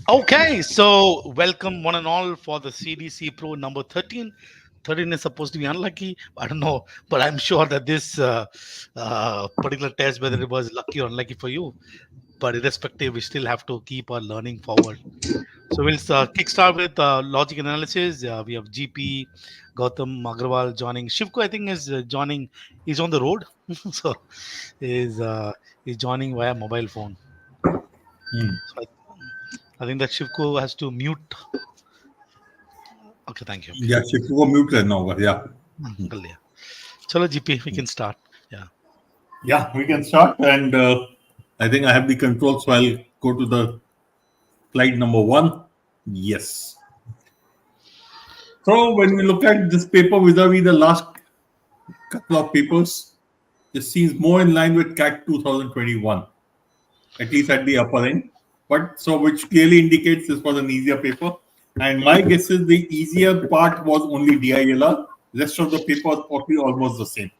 Okay, so welcome one and all for the CDC Pro number 13. 13 is supposed to be unlucky. I don't know, but I'm sure that this particular test, whether it was lucky or unlucky for you, but irrespective, we still have to keep our learning forward. So we'll kickstart with logic analysis. We have GP, Gautam Agrawal joining. Shivko, I think, is joining. He's on the road, so is is joining via mobile phone. Hmm. So I think that Shivko has to mute. Okay, thank you. Okay. Yeah, shift को mute करना होगा. Yeah. कर लिया. चलो GP, we can start. Yeah. Yeah, we can start. And I think I have the control, so I'll go to the slide number one. Yes. So when we look at this paper vis-a-vis the last couple of papers, this seems more in line with CAT 2021, at least at the upper end. But so which clearly indicates this was an easier paper. And my guess is the easier part was only DILR. Rest of the paper was probably almost the same.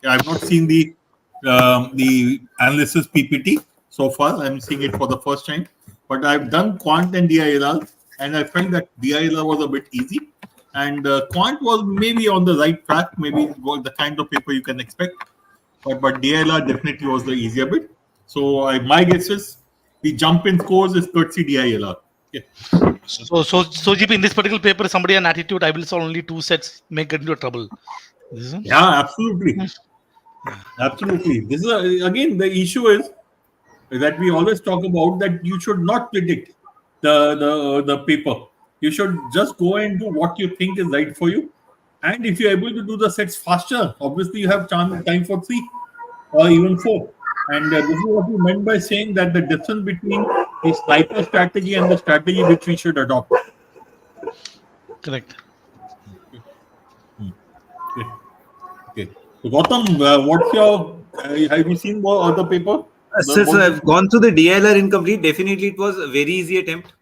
I've not seen the analysis PPT so far. I'm seeing it for the first time. But I've done Quant and DILR, and I felt that DILR was a bit easy. And Quant was maybe on the right track, maybe it was the kind of paper you can expect. But DILR definitely was the easier bit. So my guess is the jump in scores is courtesy DILR. Okay. So GP, in this particular paper, somebody an attitude, I will solve only two sets, may get into trouble. This is Yeah, absolutely. Absolutely. This is again the issue is that we always talk about that you should not predict the paper. You should just go and do what you think is right for you. And if you're able to do the sets faster, obviously you have time for three or even four. And this is what we meant by saying that the difference between the sniper strategy and the strategy which we should adopt. correct. Okay. Okay. So Gautam, what's your? Have you seen more other paper? So I've gone through the DILR incomplete. Definitely, it was a very easy attempt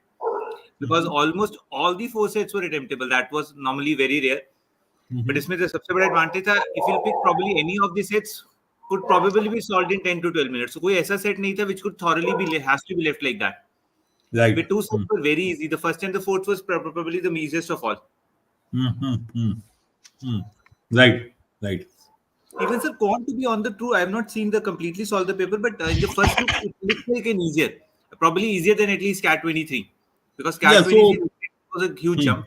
because almost all the four sets were attemptable. That was normally very rare. But इसमें the सबसे बड़ा advantage था, if you pick probably any of the sets could probably be solved in 10 to 12 minutes. So कोई ऐसा set नहीं था which could thoroughly be has to be left like that. Right. The two sets were very easy. The first and the fourth was probably the easiest of all. Right. Right. Even sir, Quant to be on the true, I have not seen the completely solve the paper, but in the first look, it looks like an easier, probably easier than at least CAT 23, because CAT 23 was a huge jump.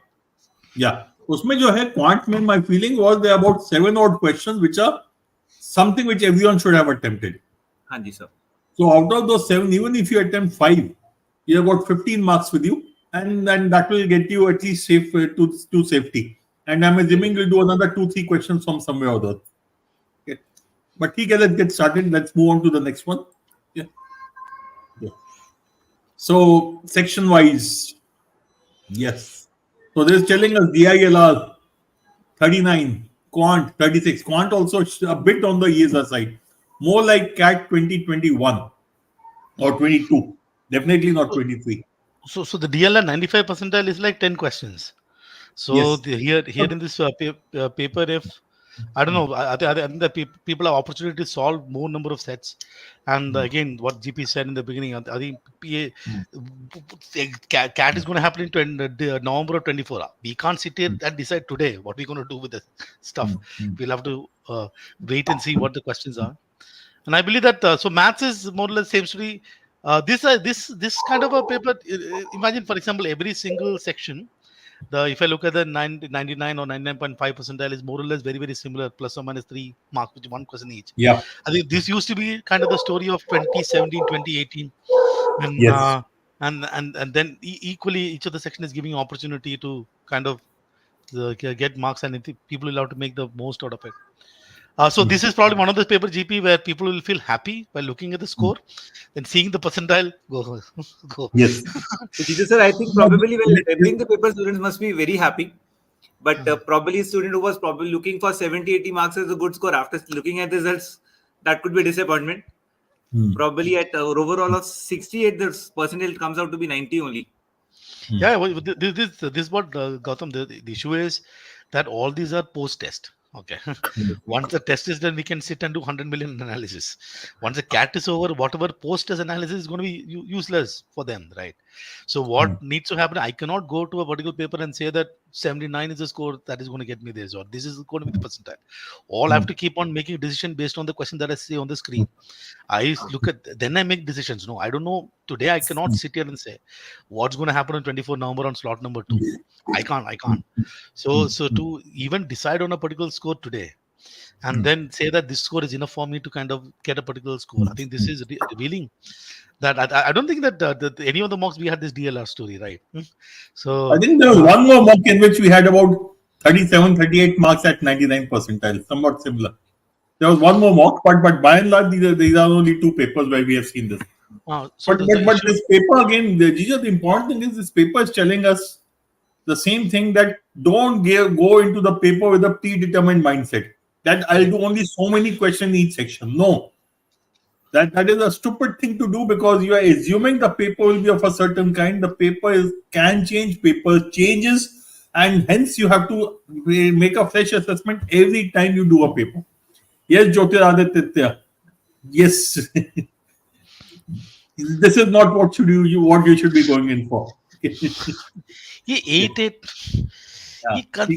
Yeah. उसमें जो है quant में my feeling was there are about 7 odd questions which are something which everyone should have attempted. हाँ जी sir. So out of those 7, even if you attempt 5, you have got 15 marks with you, and then that will get you at least safe to safety. And I'm assuming you'll do another 2-3 questions from somewhere or other. Okay. But okay, let's get started. Let's move on to the next one. Yeah. So section wise, yes. So this is telling us DILR 39, Quant 36. Quant also a bit on the easier side, more like CAT 2021 or 22. Definitely not 23. So the DLR 95 percentile is like 10 questions. So Yes. here in this paper, if I don't know, I think that people have opportunity to solve more number of sets. And again, what GP said in the beginning, I think CAT is going to happen in November of 24. We can't sit here and decide today what we're going to do with the stuff. We'll have to wait and see what the questions are. And I believe that so maths is more or less seems to be this kind of a paper. Imagine, for example, every single section. If I look at the 99 or 99.5 percentile is more or less very similar, plus or minus 3 marks, which 1 question each. Yeah. I think this used to be kind of the story of 2017, 2018, and Yes. and then equally each of the section is giving opportunity to kind of get marks, and I think people will have to make the most out of it. So this is probably one of the paper GP where people will feel happy by looking at the score and seeing the percentile go. Yes. So Gejo sir, I think probably while attempting the paper, students must be very happy. But probably a student who was probably looking for 70, 80 marks as a good score after looking at the results, that could be a disappointment. Probably at overall of 68, the percentile comes out to be 90 only. Yeah, this is what Gautam. The issue is that all these are post-test. Okay. Once the test is done, we can sit and do 100 million analysis. Once the cat is over, whatever post as analysis is going to be useless for them, right? So what needs to happen? I cannot go to a particular paper and say that 79 is the score that is going to get me this, or this is going to be the percentile. All I have to keep on making a decision based on the question that I see on the screen. I look at, then I make decisions. No, I don't know. Today I cannot sit here and say what's going to happen on 24 November on slot number 2. I can't. So to even decide on a particular score today and then say that this score is enough for me to kind of get a particular score, I think this is revealing that I don't think that any of the mocks we had this DLR story, right? So I think there was one more mock in which we had about 37, 38 marks at 99 percentile, somewhat similar. There was one more mock, but by and large, these are only 2 papers where we have seen this. so But this paper again, the important thing is this paper is telling us the same thing, that don't go into the paper with a predetermined mindset that I'll do only so many questions in each section. No, that is a stupid thing to do, because you are assuming the paper will be of a certain kind. The paper can change, paper changes, and hence you have to make a fresh assessment every time you do a paper. Yes, Jyotiraditya. Yes. This is not what you should be going in for. he ate it. Yeah. He cut.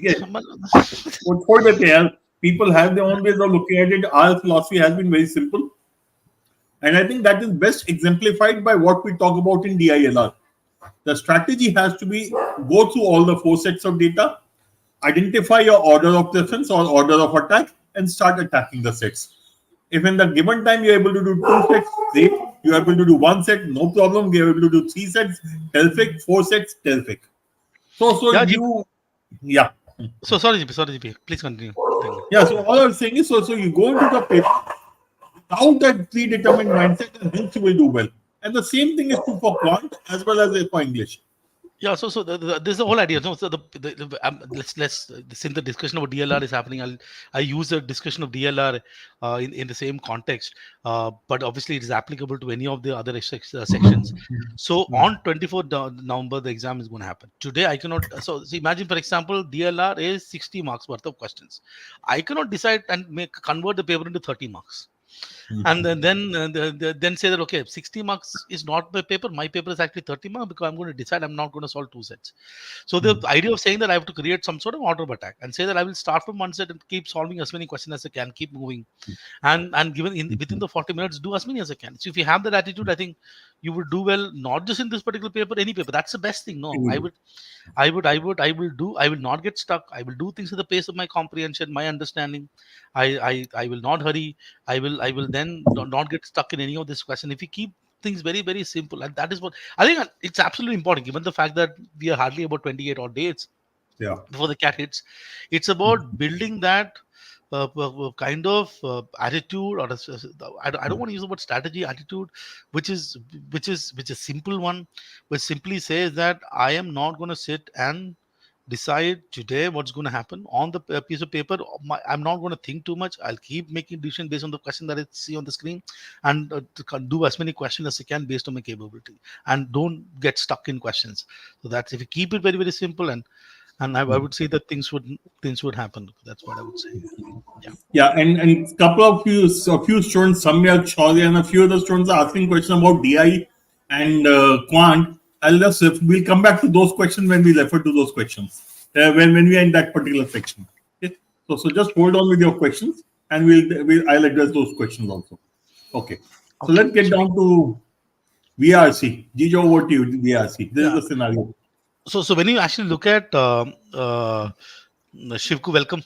People have their own ways of looking at it. Our philosophy has been very simple. And I think that is best exemplified by what we talk about in DILR. The strategy has to be go through all the 4 sets of data, identify your order of preference or order of attack, and start attacking the sets. If in the given time you're able to do 2 sets, great. You're able to do 1 set, no problem. You're able to do 3 sets, terrific. 4 sets, terrific. So Yeah, yeah. So sorry, GP. Please continue. Yeah, so all I was saying is, so you go into the paper without that predetermined mindset, and hence you will do well. And the same thing is true for Quant as well as for English. Yeah, so this is the whole idea. No, so let's since the discussion about DLR is happening, I use the discussion of DLR in the same context, but obviously it is applicable to any of the other sections. So on 24th November, the exam is going to happen. Today, I cannot. So imagine, for example, DLR is 60 marks worth of questions. I cannot decide and convert the paper into 30 marks. And then say that, okay, 60 marks is not my paper. My paper is actually 30 marks, because I'm going to decide I'm not going to solve 2 sets. So the idea of saying that I have to create some sort of order of attack and say that I will start from 1 set and keep solving as many questions as I can, keep moving, and given within the 40 minutes, do as many as I can. So if you have that attitude, I think you will do well, not just in this particular paper, any paper. That's the best thing. No, I will not get stuck. I will do things at the pace of my comprehension, my understanding. I will not hurry. I will then not get stuck in any of this question. If you keep things very, very simple, and that is what I think it's absolutely important, given the fact that we are hardly about 28 odd days before the cat hits. It's about building that kind of attitude, or I don't want to use the word strategy, attitude, which is a simple one, which simply says that I am not going to sit and decide today what's going to happen on the piece of paper. I'm not going to think too much. I'll keep making decisions based on the question that I see on the screen, and do as many questions as I can based on my capability, and don't get stuck in questions. So that's, if you keep it very, very simple, and I would say that things would happen. That's what I would say. Yeah, and a couple of few students, Samyak, Shaurya, and a few other students are asking questions about DI and Quant. We'll come back to those questions when we refer to those questions, when we are in that particular section. Okay? So just hold on with your questions, and I'll address those questions also. Okay. So let's get down to VARC. Gejo, over to you, VARC. This is the scenario. So when you actually look at Shivku, welcome.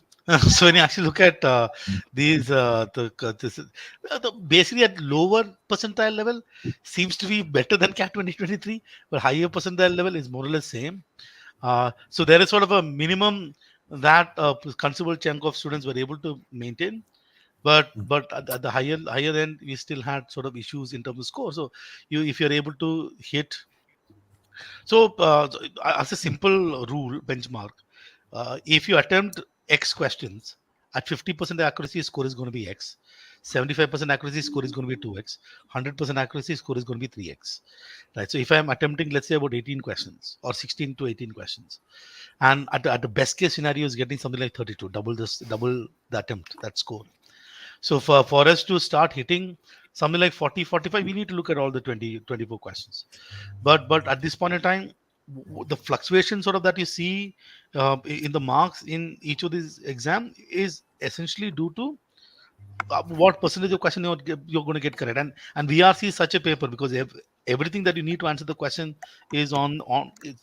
So when you actually look at these, basically at lower percentile level seems to be better than CAT 2023, but higher percentile level is more or less same. So there is sort of a minimum that a considerable chunk of students were able to maintain, but at the higher end, we still had sort of issues in terms of score. So if you're able to hit, so as a simple rule benchmark, if you attempt X questions at 50% accuracy, score is going to be X. 75% accuracy score is going to be 2x. 100% accuracy score is going to be 3x. Right. So if I'm attempting, let's say, about 18 questions or 16 to 18 questions, and at the best case scenario is getting something like 32, double the attempt, that score. So for us to start hitting something like 40, 45, we need to look at all the 20, 24 questions. But at this point in time, the fluctuation sort of that you see in the marks in each of these exam is essentially due to what percentage of question you're going to get correct. And VRC is such a paper because everything that you need to answer the question is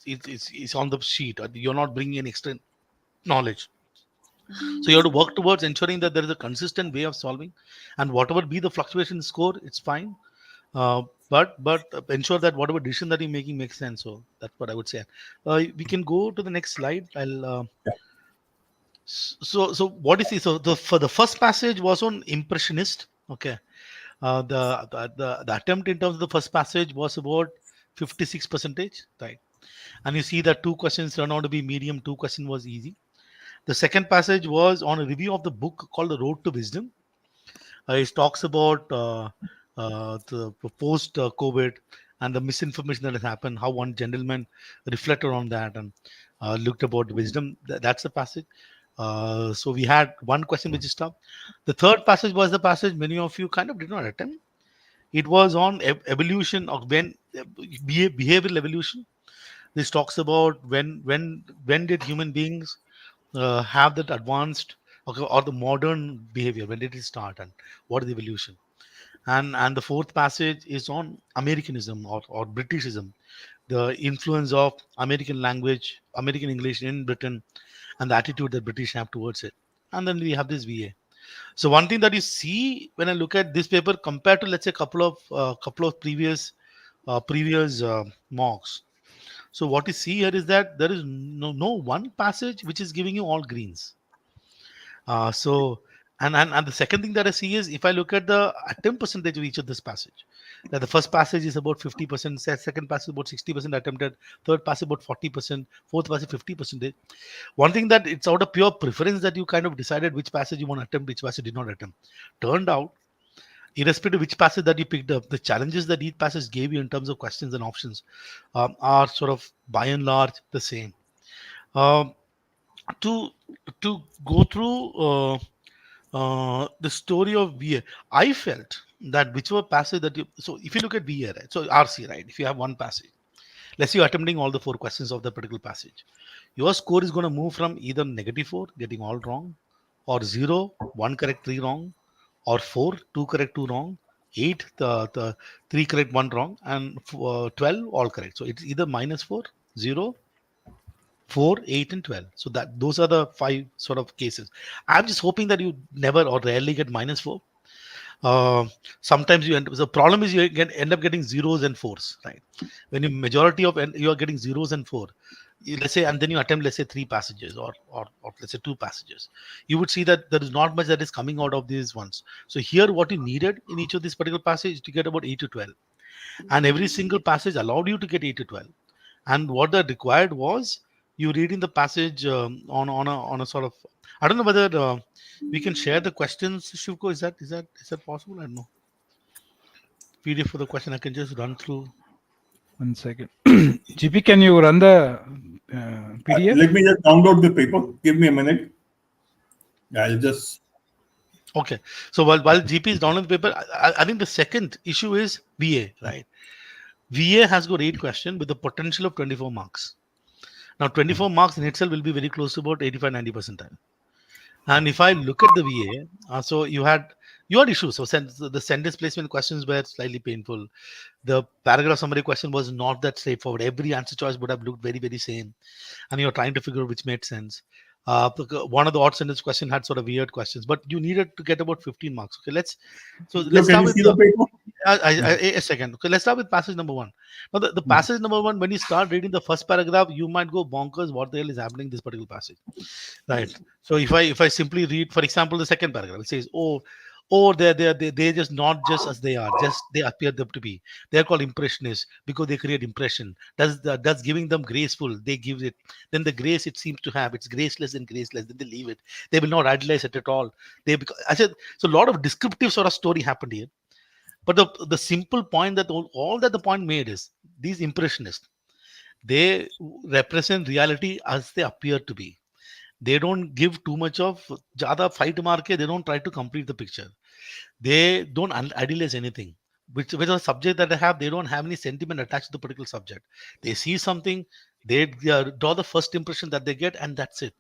it's on the sheet. You're not bringing any extra knowledge. So you have to work towards ensuring that there is a consistent way of solving, and whatever be the fluctuation score, it's fine. But ensure that whatever decision that you're making makes sense. So that's what I would say. We can go to the next slide. So what is it? So for the first passage was on impressionist. Okay. The attempt in terms of the first passage was about 56%, right? And you see that 2 questions turned out to be medium, 2 questions was easy. The second passage was on a review of the book called The Road to Wisdom. It talks about the post COVID and the misinformation that has happened, how one gentleman reflected on that and looked about wisdom. That's the passage. So we had one question which is tough. The third passage was the passage many of you kind of did not attempt. It was on evolution of behavioral evolution. This talks about when did human beings have that advanced or the modern behavior, when did it start and what is the evolution. And the fourth passage is on Americanism or Britishism, the influence of American language, American English in Britain, and the attitude that British have towards it. And then we have this VA. So one thing that you see when I look at this paper compared to, let's say, couple of previous mocks. So what you see here is that there is no one passage which is giving you all greens. So and the second thing that I see is if I look at the attempt percentage of each of this passage, that the first passage is about 50%, second passage about 60% attempted, third passage about 40%, fourth passage 50%. One thing that it's out of pure preference that you kind of decided which passage you want to attempt, which passage did not attempt. Turned out, irrespective of which passage that you picked up, the challenges that each passage gave you in terms of questions and options are sort of by and large the same. To go through the story of VA, I felt that whichever passage that you, so if you look at VA, right, so RC, right, if you have one passage, let's say you're attempting all the 4 questions of the particular passage, your score is going to move from either -4, getting all wrong, or 0, 1 correct, 3 wrong, or 4, 2 correct, 2 wrong, 8, the 3 correct, 1 wrong, and 12 all correct. So it's either -4, 0, 4, 8, and 12. So that those are the 5 sort of cases. I'm just hoping that you never or rarely get -4. Sometimes you the problem is you end up getting 0s and 4s, right? When you majority of you are getting 0s and 4, let's say, and then you attempt, let's say, 3 passages or let's say 2 passages, you would see that there is not much that is coming out of these ones. So here what you needed in each of these particular passages to get about 8 to 12, and every single passage allowed you to get 8 to 12. And what that required was you reading the passage on a sort of, I don't know whether we can share the questions, Shivko. Is that possible? I don't know. PDF for the question, I can just run through. 1 second. GP, can you run the PDF? Let me just download the paper. Give me a minute. I'll just. Okay. So while GP is downloading the paper, I think the second issue is VA, right? VA has got 8 questions with a potential of 24 marks. Now, 24 marks in itself will be very close to about 85-90%. And if I look at the VA, so you had issues. So the sentence placement questions were slightly painful. The paragraph summary question was not that straightforward. Every answer choice would have looked very, very same. And you're trying to figure out which made sense. One of the odd sentence question had sort of weird questions, but you needed to get about 15 marks. Okay, let's start with the paper. A second. Okay, let's start with passage number 1. Now, the passage number 1, when you start reading the first paragraph, you might go bonkers. What the hell is happening in this particular passage, right? So if I simply read, for example, the second paragraph, it says, "Oh, or they're just not just as they are, just they appear them to be. They're called impressionists because they create impression. That's giving them graceful. They give it, then the grace it seems to have, it's graceless and graceless. Then they leave it. They will not idealize it at all. I said so. A lot of descriptive sort of story happened here. But the simple point that all that the point made is these impressionists, they represent reality as they appear to be. They don't give too much of jada fight market. They don't try to complete the picture. They don't idealize anything. Which a subject that they have, they don't have any sentiment attached to the particular subject. They see something, they draw the first impression that they get, and that's it.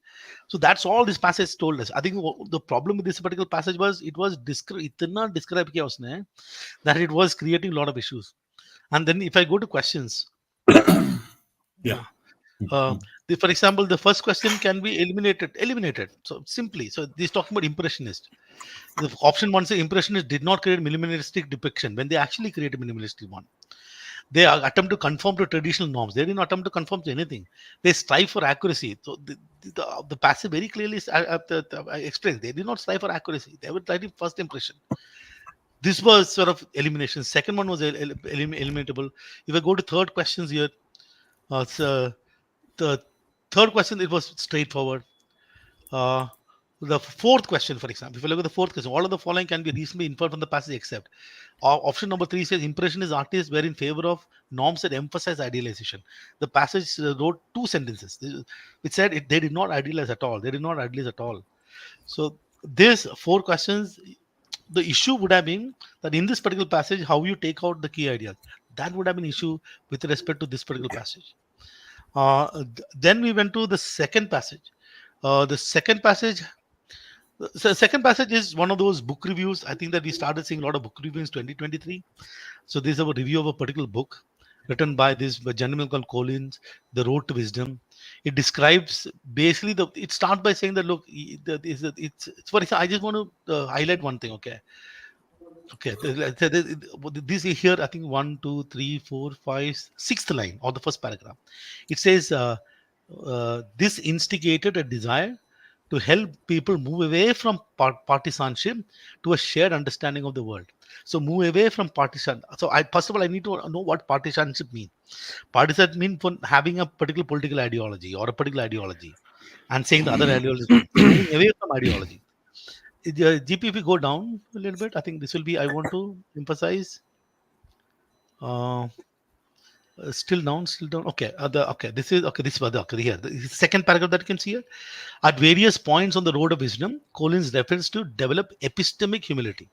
So that's all this passage told us. I think the problem with this particular passage was it was itna describe kiya usne that it was creating a lot of issues. And then if I go to questions, Yeah. for example, the first question can be eliminated. So simply, so this talking about impressionist. The option one says impressionists did not create minimalistic depiction when they actually created minimalistic one. They attempt to conform to traditional norms. They didn't attempt to conform to anything. They strive for accuracy. So the passage very clearly explains they did not strive for accuracy. They were trying first impression. This was sort of elimination. Second one was eliminatable. If I go to third questions here, so the third question, it was straightforward. The fourth question, for example, if you look at the fourth question, all of the following can be reasonably inferred from the passage except. Option number 3 says impressionist artists were in favor of norms that emphasize idealization. The passage wrote 2 sentences which said they did not idealize at all. They did not idealize at all. So these 4 questions, the issue would have been that in this particular passage, how you take out the key ideas. That would have been an issue with respect to this particular passage. Then we went to the second passage. The second passage is one of those book reviews. I think that we started seeing a lot of book reviews in 2023. So this is a review of a particular book written by this gentleman called Collins, The Road to Wisdom. It describes basically it starts by saying that look, it's for example, I just want to highlight one thing. Okay, this is here. I think 1, 2, 3, 4, 5, sixth line of the first paragraph. It says this instigated a desire to help people move away from partisanship to a shared understanding of the world. So move away from partisan. So first of all, I need to know what partisanship means. Partisan means for having a particular political ideology or a particular ideology and saying the other ideology is wrong. So moving away from ideology. GP, if we go down a little bit, I think this will be, I want to emphasize. Still down. Okay. This is here. The second paragraph that you can see here. At various points on the road of wisdom, Collins refers to develop epistemic humility.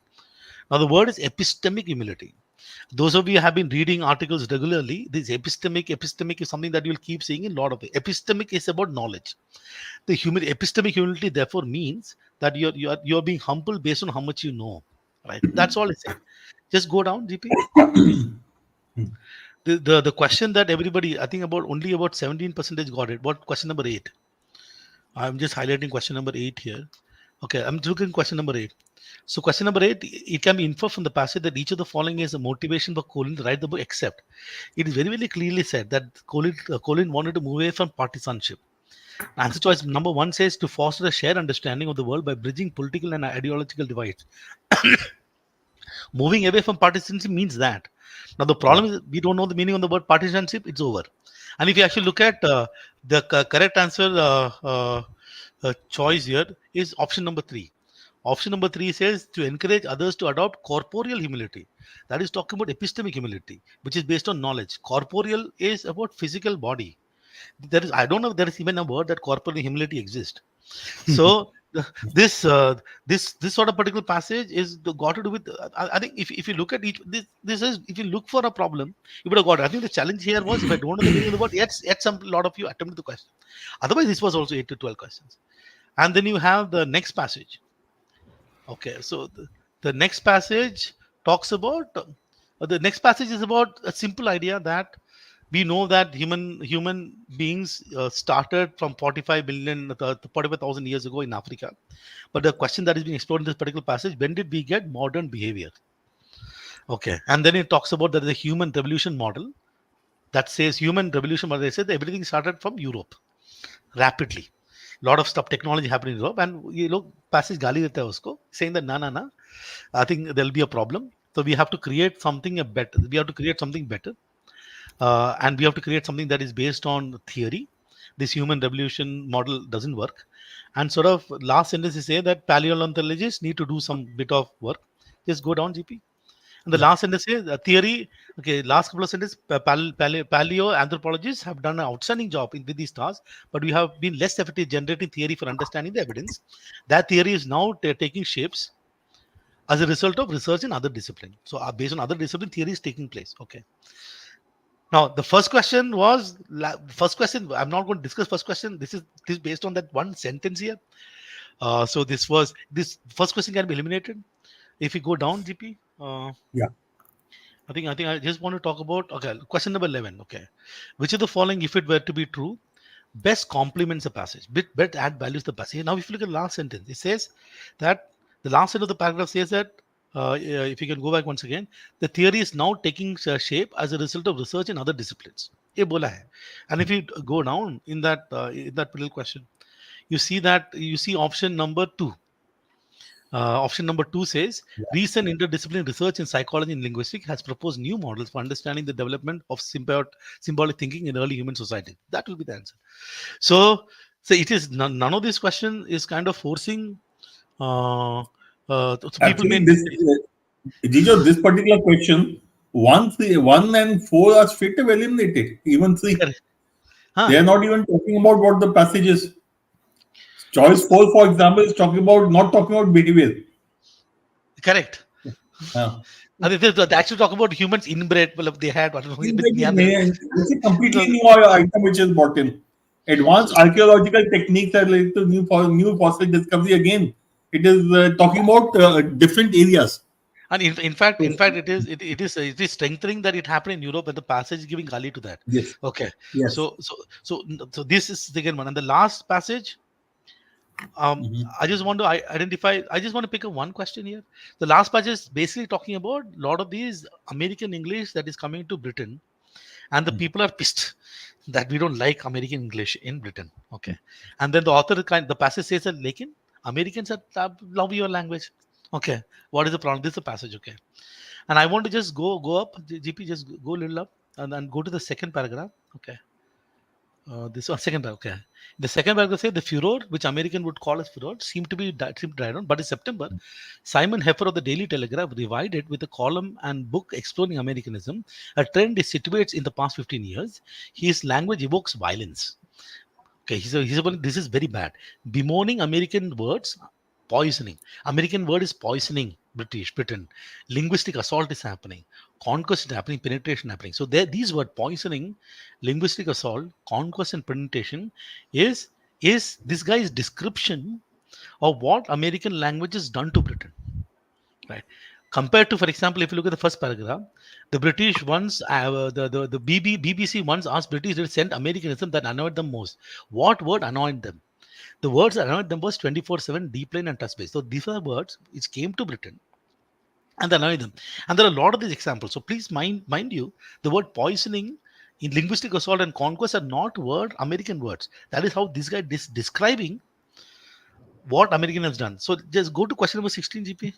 Now, the word is epistemic humility. Those of you who have been reading articles regularly, this epistemic is something that you will keep seeing in a lot of it. Epistemic is about knowledge. The epistemic humility, therefore, means that you're being humble based on how much you know. Right? That's all it's saying. Just go down, GP. The question that everybody, I think only about 17% got it. What question number 8? I'm just highlighting question number 8 here. Okay, I'm looking at question number 8. So question number 8, it can be inferred from the passage that each of the following is a motivation for Collins to write the book, except it is very, very clearly said that Collins wanted to move away from partisanship. Answer choice number 1 says to foster a shared understanding of the world by bridging political and ideological divides. Moving away from partisanship means that. Now the problem is we don't know the meaning of the word partisanship. It's over. And if you actually look at the correct answer choice here is option number 3. Option number 3 says to encourage others to adopt corporeal humility. That is talking about epistemic humility, which is based on knowledge. Corporeal is about physical body. I don't know if there is even a word that corporeal humility exists. So this sort of particular passage is got to do with. I think if you look at each, this is if you look for a problem, you would have got it. I think the challenge here was if I don't know the meaning of the word, yet some lot of you attempted the question. Otherwise, this was also 8 to 12 questions. And then you have the next passage. Okay, so the next passage talks about the next passage is about a simple idea that we know that human beings started from 45,000 years ago in Africa. But the question that is being explored in this particular passage, when did we get modern behavior? Okay, and then it talks about that the human revolution model that says human revolution model. They said that everything started from Europe rapidly. A lot of stuff, technology happened in Europe, and passage gali deta hai usko, saying that na, I think there'll be a problem. So we have to create something better. We have to create something better, and we have to create something that is based on theory. This human revolution model doesn't work, and sort of last sentence is say that paleontologists need to do some bit of work. Just go down, GP. And the Yeah. last sentence is theory. Okay, last couple of sentences. Paleo anthropologists have done an outstanding job with these tasks, but we have been less effective generating theory for understanding the evidence. That theory is now taking shapes as a result of research in other discipline. So based on other discipline, theory is taking place. Okay. Now the first question was first question. I'm not going to discuss first question. This is based on that one sentence here. So this first question can be eliminated if you go down, GP. Yeah. I think I just want to talk about question number 11. Okay, which of the following, if it were to be true, best complements a passage, bit add values to the passage. Now, if you look at the last sentence, it says that the last sentence of the paragraph says that if you can go back once again, the theory is now taking shape as a result of research in other disciplines. ये बोला है. And if you go down in that little question, you see option number 2. Option number 2 says recent interdisciplinary research in psychology and linguistics has proposed new models for understanding the development of symbolic thinking in early human society. That will be the answer. So it is none of this question is kind of forcing so people Actually, may. this Gejo, this particular question, 1 and 4 are straight away eliminated. Even 3. Huh, They are not even talking about what the passage is. Choice 4, for example, is not talking about behavior. correct. Uh, They actually talk about humans inbred. Well, if they had, I don't know, with It's a completely So- new item which is brought in. Advanced archaeological techniques are related to new fossil discovery again. It is talking about different areas. And in fact, it is strengthening that it happened in Europe, and the passage is giving gali to that. Yes. Okay, Yes. so this is the second one, and the last passage. Mhm. I just want to identify. I just want to pick up one question here. The last passage is basically talking about a lot of these American English that is coming to Britain, and the people are pissed that we don't like American English in Britain. Okay, and then the passage says that, "Lekin Americans love your language." Okay, what is the problem? This is the passage. Okay, and I want to just go up. GP, just go a little up, and then go to the second paragraph. Okay. This one second paragraph. Okay. The second paragraph says the furor, which American would call as furor, seemed to die down. But in September, Simon Heffer of the Daily Telegraph revived it with a column and book exploring Americanism, a trend it situates in the past 15 years. His language evokes violence. Okay, this is very bad. Bemoaning American words, poisoning. American word is poisoning Britain. Linguistic assault is happening. Conquest is happening. Penetration happening. So these word poisoning, linguistic assault, conquest, and penetration is this guy's description of what American language has done to Britain. Right. Compared to, for example, if you look at the first paragraph, the British once, the BBC once asked British to send Americanism that annoyed them most. What word annoyed them? The words that annoyed them was 24/7, deepline, and touch base. So these are words which came to Britain and they annoyed them. And there are a lot of these examples. So please mind you, the word poisoning in linguistic assault and conquest are not American words. That is how this guy is describing what American has done. So just go to question number 16, GP.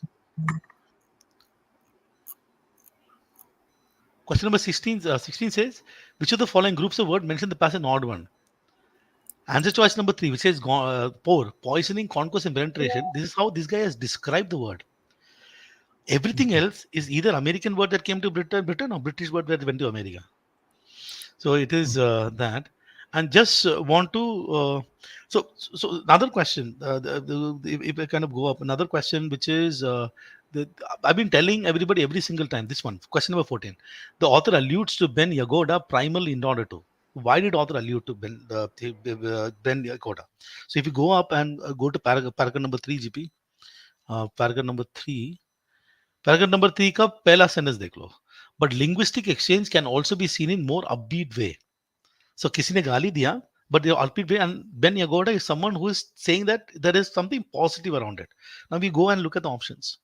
Question number 16 says, which of the following groups of words mention the past an odd one? Answer choice number 3, which says poisoning, conquest, and penetration. This is how this guy has described the word. Everything else is either American word that came to Britain or British word that went to America. So it is that. And just want to so another question. If I kind of go up, another question which is I've been telling everybody every single time. This one, question number 14. The author alludes to Ben Yagoda primarily in order to. Why did author allude to Ben Yagoda? So if you go up and go to paragraph number 3, GP, paragraph number 3. Paragraph number 3 का पहला sentence देख लो. But linguistic exchange can also be seen in more upbeat way. So किसी ने गाली दिया, but the upbeat way, and Ben Yagoda is someone who is saying that there is something positive around it. Now we go and look at the options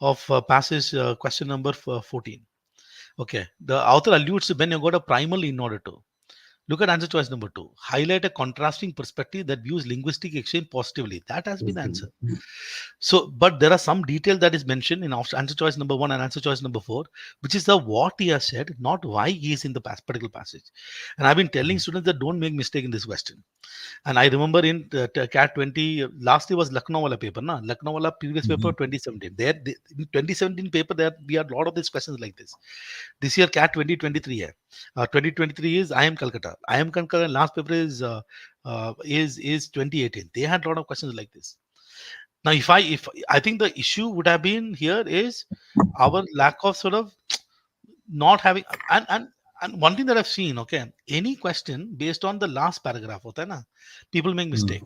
of passage question number 14. Okay, the author alludes to Ben Yagoda primarily in order to. Look at answer choice number 2. Highlight a contrasting perspective that views linguistic exchange positively. That has been the answer. So, but there are some detail that is mentioned in answer choice number 1 and answer choice number 4, which is the what he has said, not why he is in the particular passage. And I've been telling students that don't make mistake in this question. And I remember in CAT 20, last year was Lucknow wala paper, na? Lucknow wala previous paper 2017. In 2017 paper, we had a lot of these questions like this. This year CAT 2023 hai. 2023 is I am Calcutta. I am Calcutta. Last paper is 2018. They had a lot of questions like this. Now, if I think the issue would have been here is our lack of sort of not having and one thing that I've seen, okay, any question based on the last paragraph, hota hai na, people make mistake.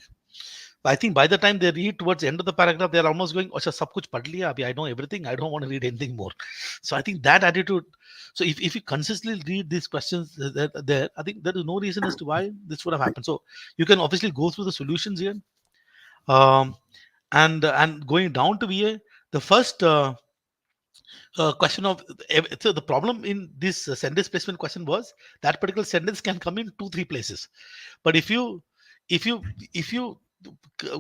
I think by the time they read towards the end of the paragraph, they're almost going, "Acha, sab kuch pad liya, abhi I know everything. I don't want to read anything more." So I think that attitude. So if you consistently read these questions there, I think there is no reason as to why this would have happened. So you can obviously go through the solutions here, and going down to VA, the first question of so the problem in this sentence placement question was that particular sentence can come in 2-3 places, but if you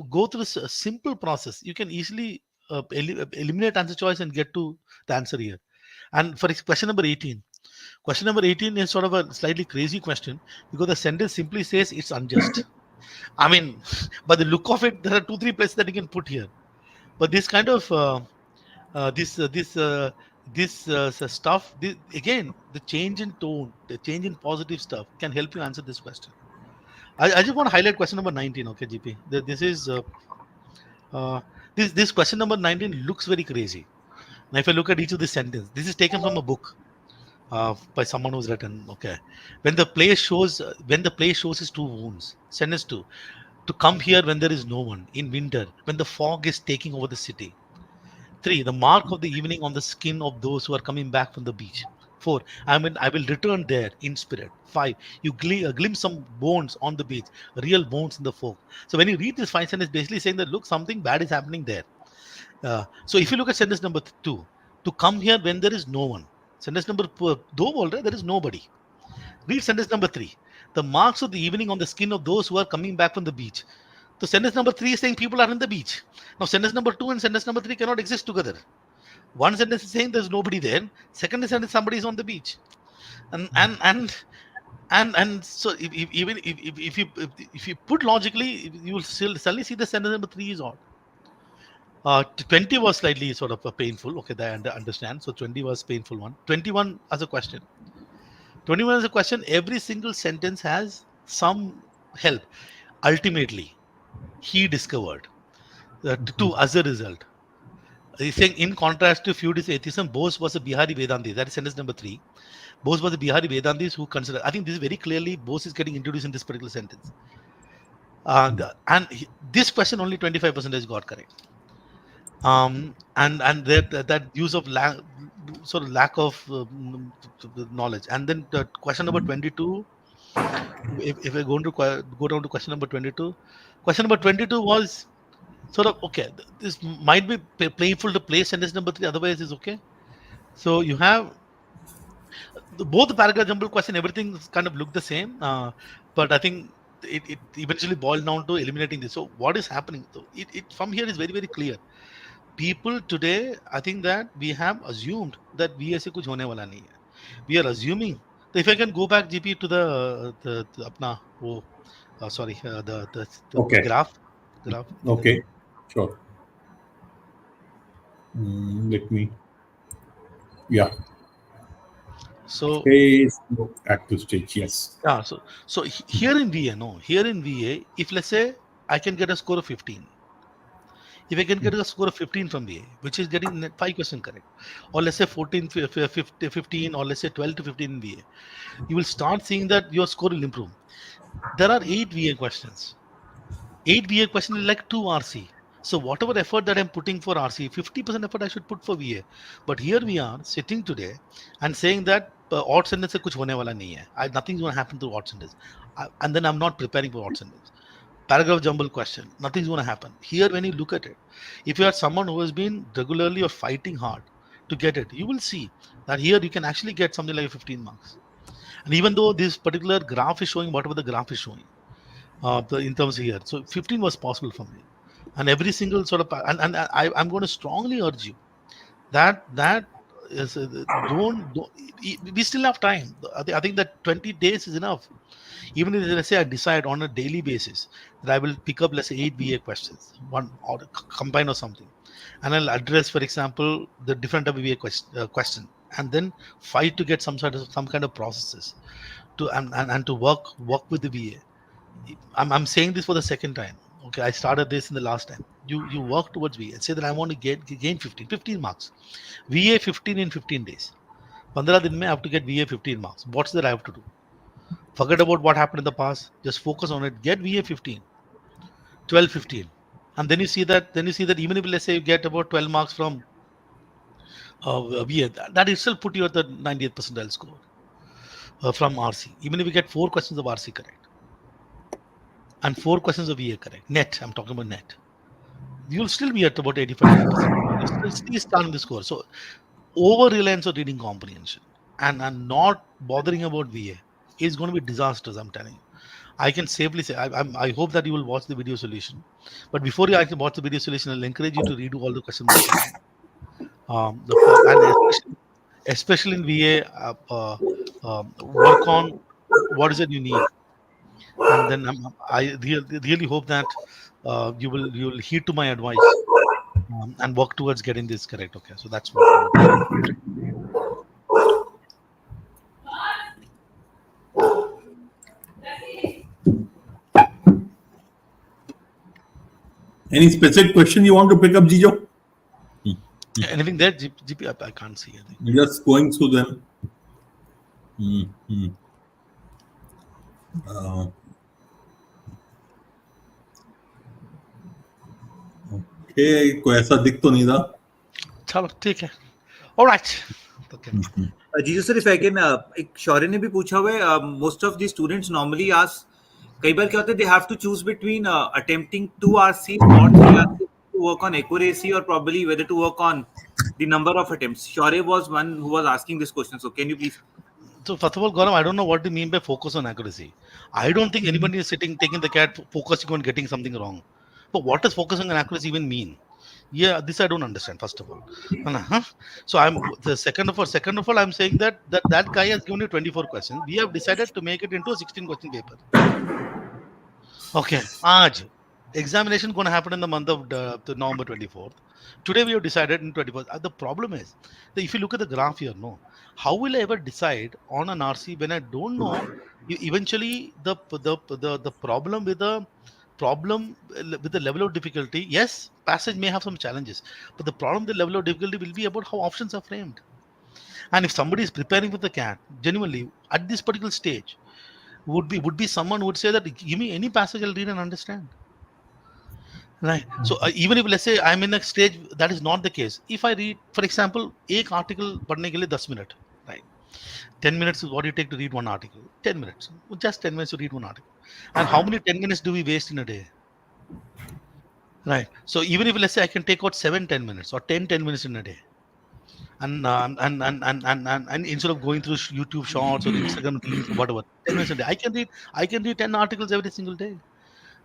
go through a simple process, you can easily eliminate answer choice and get to the answer here. And for question number 18, question number 18 is sort of a slightly crazy question because the sentence simply says it's unjust. I mean, by the look of it, there are 2-3 places that you can put here, but this kind of stuff, again, the change in tone, the change in positive stuff can help you answer this question. I just want to highlight question number 19. Okay, GP, this is this question number 19 looks very crazy. Now if I look at each of the sentence, this is taken from a book by someone who's written, okay, when the play shows his 2 wounds, sentence 2, to come here when there is no one, in winter when the fog is taking over the city. 3, the mark of the evening on the skin of those who are coming back from the beach. 4, I will return there in spirit. 5, you glimpse some bones on the beach, real bones in the fog. So when you read this 5 sentence, basically saying that look, something bad is happening there. So if you look at sentence number 2, to come here when there is no one. Sentence number 2, there is nobody. Read sentence number 3, the marks of the evening on the skin of those who are coming back from the beach. So sentence number 3 is saying people are in the beach. Now sentence number 2 and sentence number 3 cannot exist together. One sentence is saying there's nobody there. Second sentence, somebody is on the beach. And so if you put logically, you will suddenly see the sentence number 3 is odd. 20 was slightly sort of painful. Okay, I understand. So 20 was painful one. 21 as a question. 21 as a question. Every single sentence has some help. Ultimately, he discovered two as a result. He's saying, in contrast to feudist atheism, Bose was a Bihari Vedanti. That is sentence number 3. Bose was a Bihari Vedantis who consider. I think this is very clearly Bose is getting introduced in this particular sentence. This question only 25% got correct. And that use of sort of lack of knowledge. And then question number 22. If we're going to go down to question number 22, question number 22 was sort of okay. This might be painful to play sentence number 3. Otherwise, it's okay. So you have both the paragraph jumble question. Everything kind of look the same, but I think it eventually boiled down to eliminating this. So what is happening? So it from here is very, very clear. People today, I think that we have assumed that we ऐसे कुछ होने वाला नहीं है. We are assuming. So if I can go back, GP, to the अपना वो the graph. Okay, sure. Let me. Yeah. So active stage, yes. Yeah. So here in VA, if let's say I can get a score of 15. If I can get a score of 15 from VA, which is getting 5 questions correct, or let's say 14, 15, or let's say 12 to 15 in VA, you will start seeing that your score will improve. There are 8 VA questions. 8 VA questions is like 2 RC. So whatever effort that I'm putting for RC, 50% effort I should put for VA. But here we are sitting today and saying that odd sentence se kuch hone wala nahi hai. Nothing's going to happen to odd sentence. And then I'm not preparing for odd sentence. Paragraph jumble question, nothing's going to happen. Here, when you look at it, if you are someone who has been regularly or fighting hard to get it, you will see that here you can actually get something like 15 marks. And even though this particular graph is showing whatever the graph is showing, in terms here, so 15 was possible for me. And every single sort of, and I'm going to strongly urge you that is, don't, we still have time. I think that 20 days is enough. Even if, let's say, I decide on a daily basis that I will pick up, let's say, 8 VA questions, one or combine or something, and I'll address, for example, the different type of VA question, and then fight to get some kind of processes to and to work with the VA. I'm saying this for the second time. Okay, I started this in the last time. You work towards VA. Say that I want to gain 15 marks. VA 15 in 15 days. 15 दिन में I have to get VA 15 marks. What's that I have to do? Forget about what happened in the past. Just focus on it. Get VA 15, 12, 15. And then you see that even if, let's say, you get about 12 marks from VA, that itself put you at the 90th percentile score from RC. Even if you get 4 questions of RC correct and 4 questions of VA correct, net, I'm talking about net, you'll still be at about 85%. You'll still starting the score. So over reliance on reading comprehension and not bothering about VA is going to be disastrous, I'm telling you. I can safely say, I hope that you will watch the video solution. But before you actually watch the video solution, I'll encourage you to redo all the questions. And especially in VA, work on what is it you need. And then I really hope that you will heed to my advice and work towards getting this correct. Okay, so that's what. Any specific question you want to pick up, Gejo? Anything there, GP? I can't see anything. You're just going through them. Okay, कोई ऐसा दिख तो नहीं था. चलो ठीक है. All right. Okay. Gejo sir, if I can, एक शौर्य ने भी पूछा हुआ है, most of the students normally ask, कई बार क्या होता है, they have to choose between attempting 2 RCs or 3 RCs to work on accuracy, or probably whether to work on the number of attempts. Shaurya was one who was asking this question. So can you please? So first of all, Gautam, I don't know what you mean by focus on accuracy. I don't think anybody is sitting taking the cat focusing on getting something wrong. But what does focusing on accuracy even mean? Yeah, this I don't understand. First of all, so I'm the second of all, I'm saying that guy has given you 24 questions. We have decided to make it into a 16-question paper. Okay, examination going to happen in the month of November 24th. Today we have decided in 24th. The problem is that if you look at the graph here, how will I ever decide on an RC when I don't know? Eventually, the problem with the level of difficulty. Yes, passage may have some challenges, but the problem with the level of difficulty will be about how options are framed. And if somebody is preparing for the CAT, genuinely at this particular stage, would be someone who would say that give me any passage, I'll read and understand. Right. So even if, let's say, I'm in a stage that is not the case. If I read, for example, एक article पढ़ने के लिए 10 minutes, right? 10 minutes is what you take to read one article. 10 minutes, just 10 minutes to read one article. And how many 10 minutes do we waste in a day? Right. So even if, let's say, I can take out 10 minutes or 10 minutes in a day, and instead of going through YouTube Shorts or Instagram Reels, whatever, 10 minutes a day, I can read 10 articles every single day.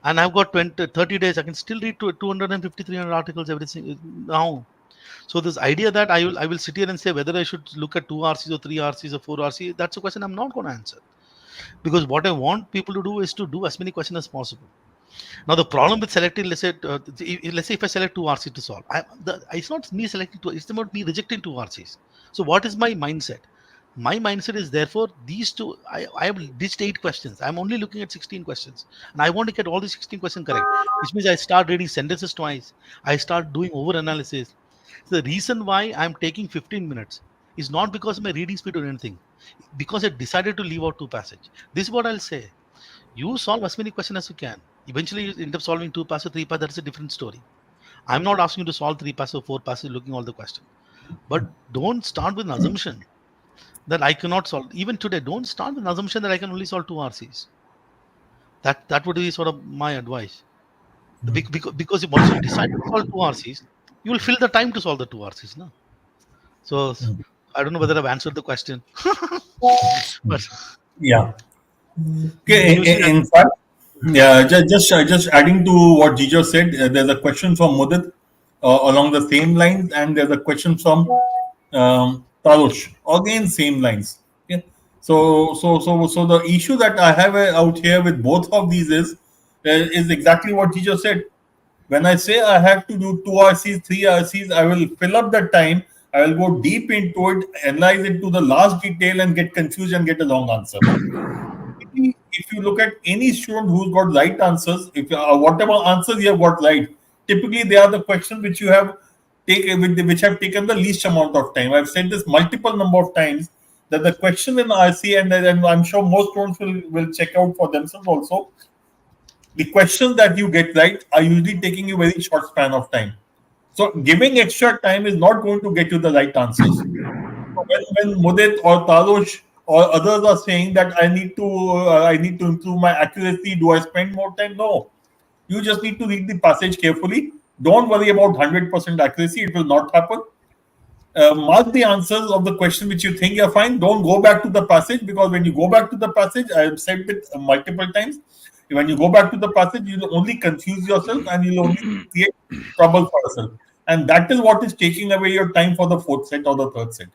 And I've got 30 days. I can still read 250, 300 articles every single now. So this idea that I will sit here and say whether I should look at 2 RCs or 3 RCs or 4 RCs, that's a question I'm not going to answer. Because what I want people to do is to do as many questions as possible. Now the problem with selecting, let's say if I select 2 RCs to solve, it's not me selecting 2, it's about me rejecting 2 RCs. So what is my mindset? My mindset is therefore these two, I have ditched 8 questions. I'm only looking at 16 questions. And I want to get all the 16 questions correct, which means I start reading sentences twice. I start doing over analysis. So the reason why I'm taking 15 minutes is not because of my reading speed or anything, because I decided to leave out 2 passages. This is what I'll say. You solve as many questions as you can. Eventually you end up solving 2 passages, 3 passages, that's a different story. I'm not asking you to solve 3 passages or 4 passages looking all the questions. But don't start with an assumption that I cannot solve. Even today, don't start with an assumption that I can only solve 2 RCs. That would be sort of my advice. Because once you decide to solve 2 RCs, you will fill the time to solve the 2 RCs. No? So I don't know whether I've answered the question. But Yeah. Okay. In fact, yeah. Just adding to what Gejo said, there's a question from Mudit along the same lines, and there's a question from Tarush, again same lines. Okay. So the issue that I have out here with both of these is exactly what Gejo said. When I say I have to do 2 RCs, 3 RCs, I will fill up the time. I will go deep into it, analyze it to the last detail, and get confused and get a wrong answer. If you look at any student who's got right answers, if whatever answers you have got right, typically they are the questions which you have which have taken the least amount of time. I've said this multiple number of times that the question in RC, and I'm sure most students will check out for themselves also. The questions that you get right are usually taking you very short span of time. So giving extra time is not going to get you the right answers. When Mudit or Tarush or others are saying that I need to improve my accuracy, do I spend more time? No. You just need to read the passage carefully. Don't worry about 100% accuracy. It will not happen. Mark the answers of the question which you think you're fine. Don't go back to the passage, because when you go back to the passage, I have said it multiple times, when you go back to the passage, you'll only confuse yourself and you'll only create trouble for yourself. And that is what is taking away your time for the fourth set or the third set.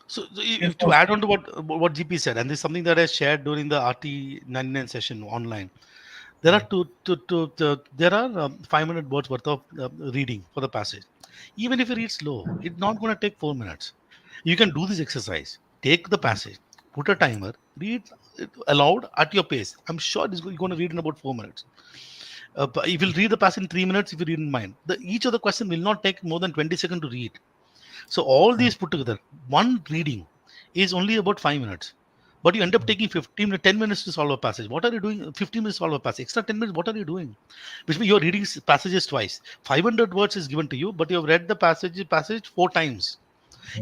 So to add on to what GP said, and this is something that I shared during the RT99 session online. There are 500 words worth of reading for the passage. Even if you read slow, it's not going to take 4 minutes. You can do this exercise. Take the passage, put a timer, read it aloud at your pace. I'm sure you're going to read in about 4 minutes. But if you read the passage in 3 minutes, if you read in mind, each of the question will not take more than 20 seconds to read. So all these put together, one reading is only about 5 minutes. But you end up taking 10 minutes to solve a passage. What are you doing? 15 minutes to solve a passage. Extra 10 minutes, what are you doing? Which means you're reading passages twice. 500 words is given to you, but you have read the passage 4 times.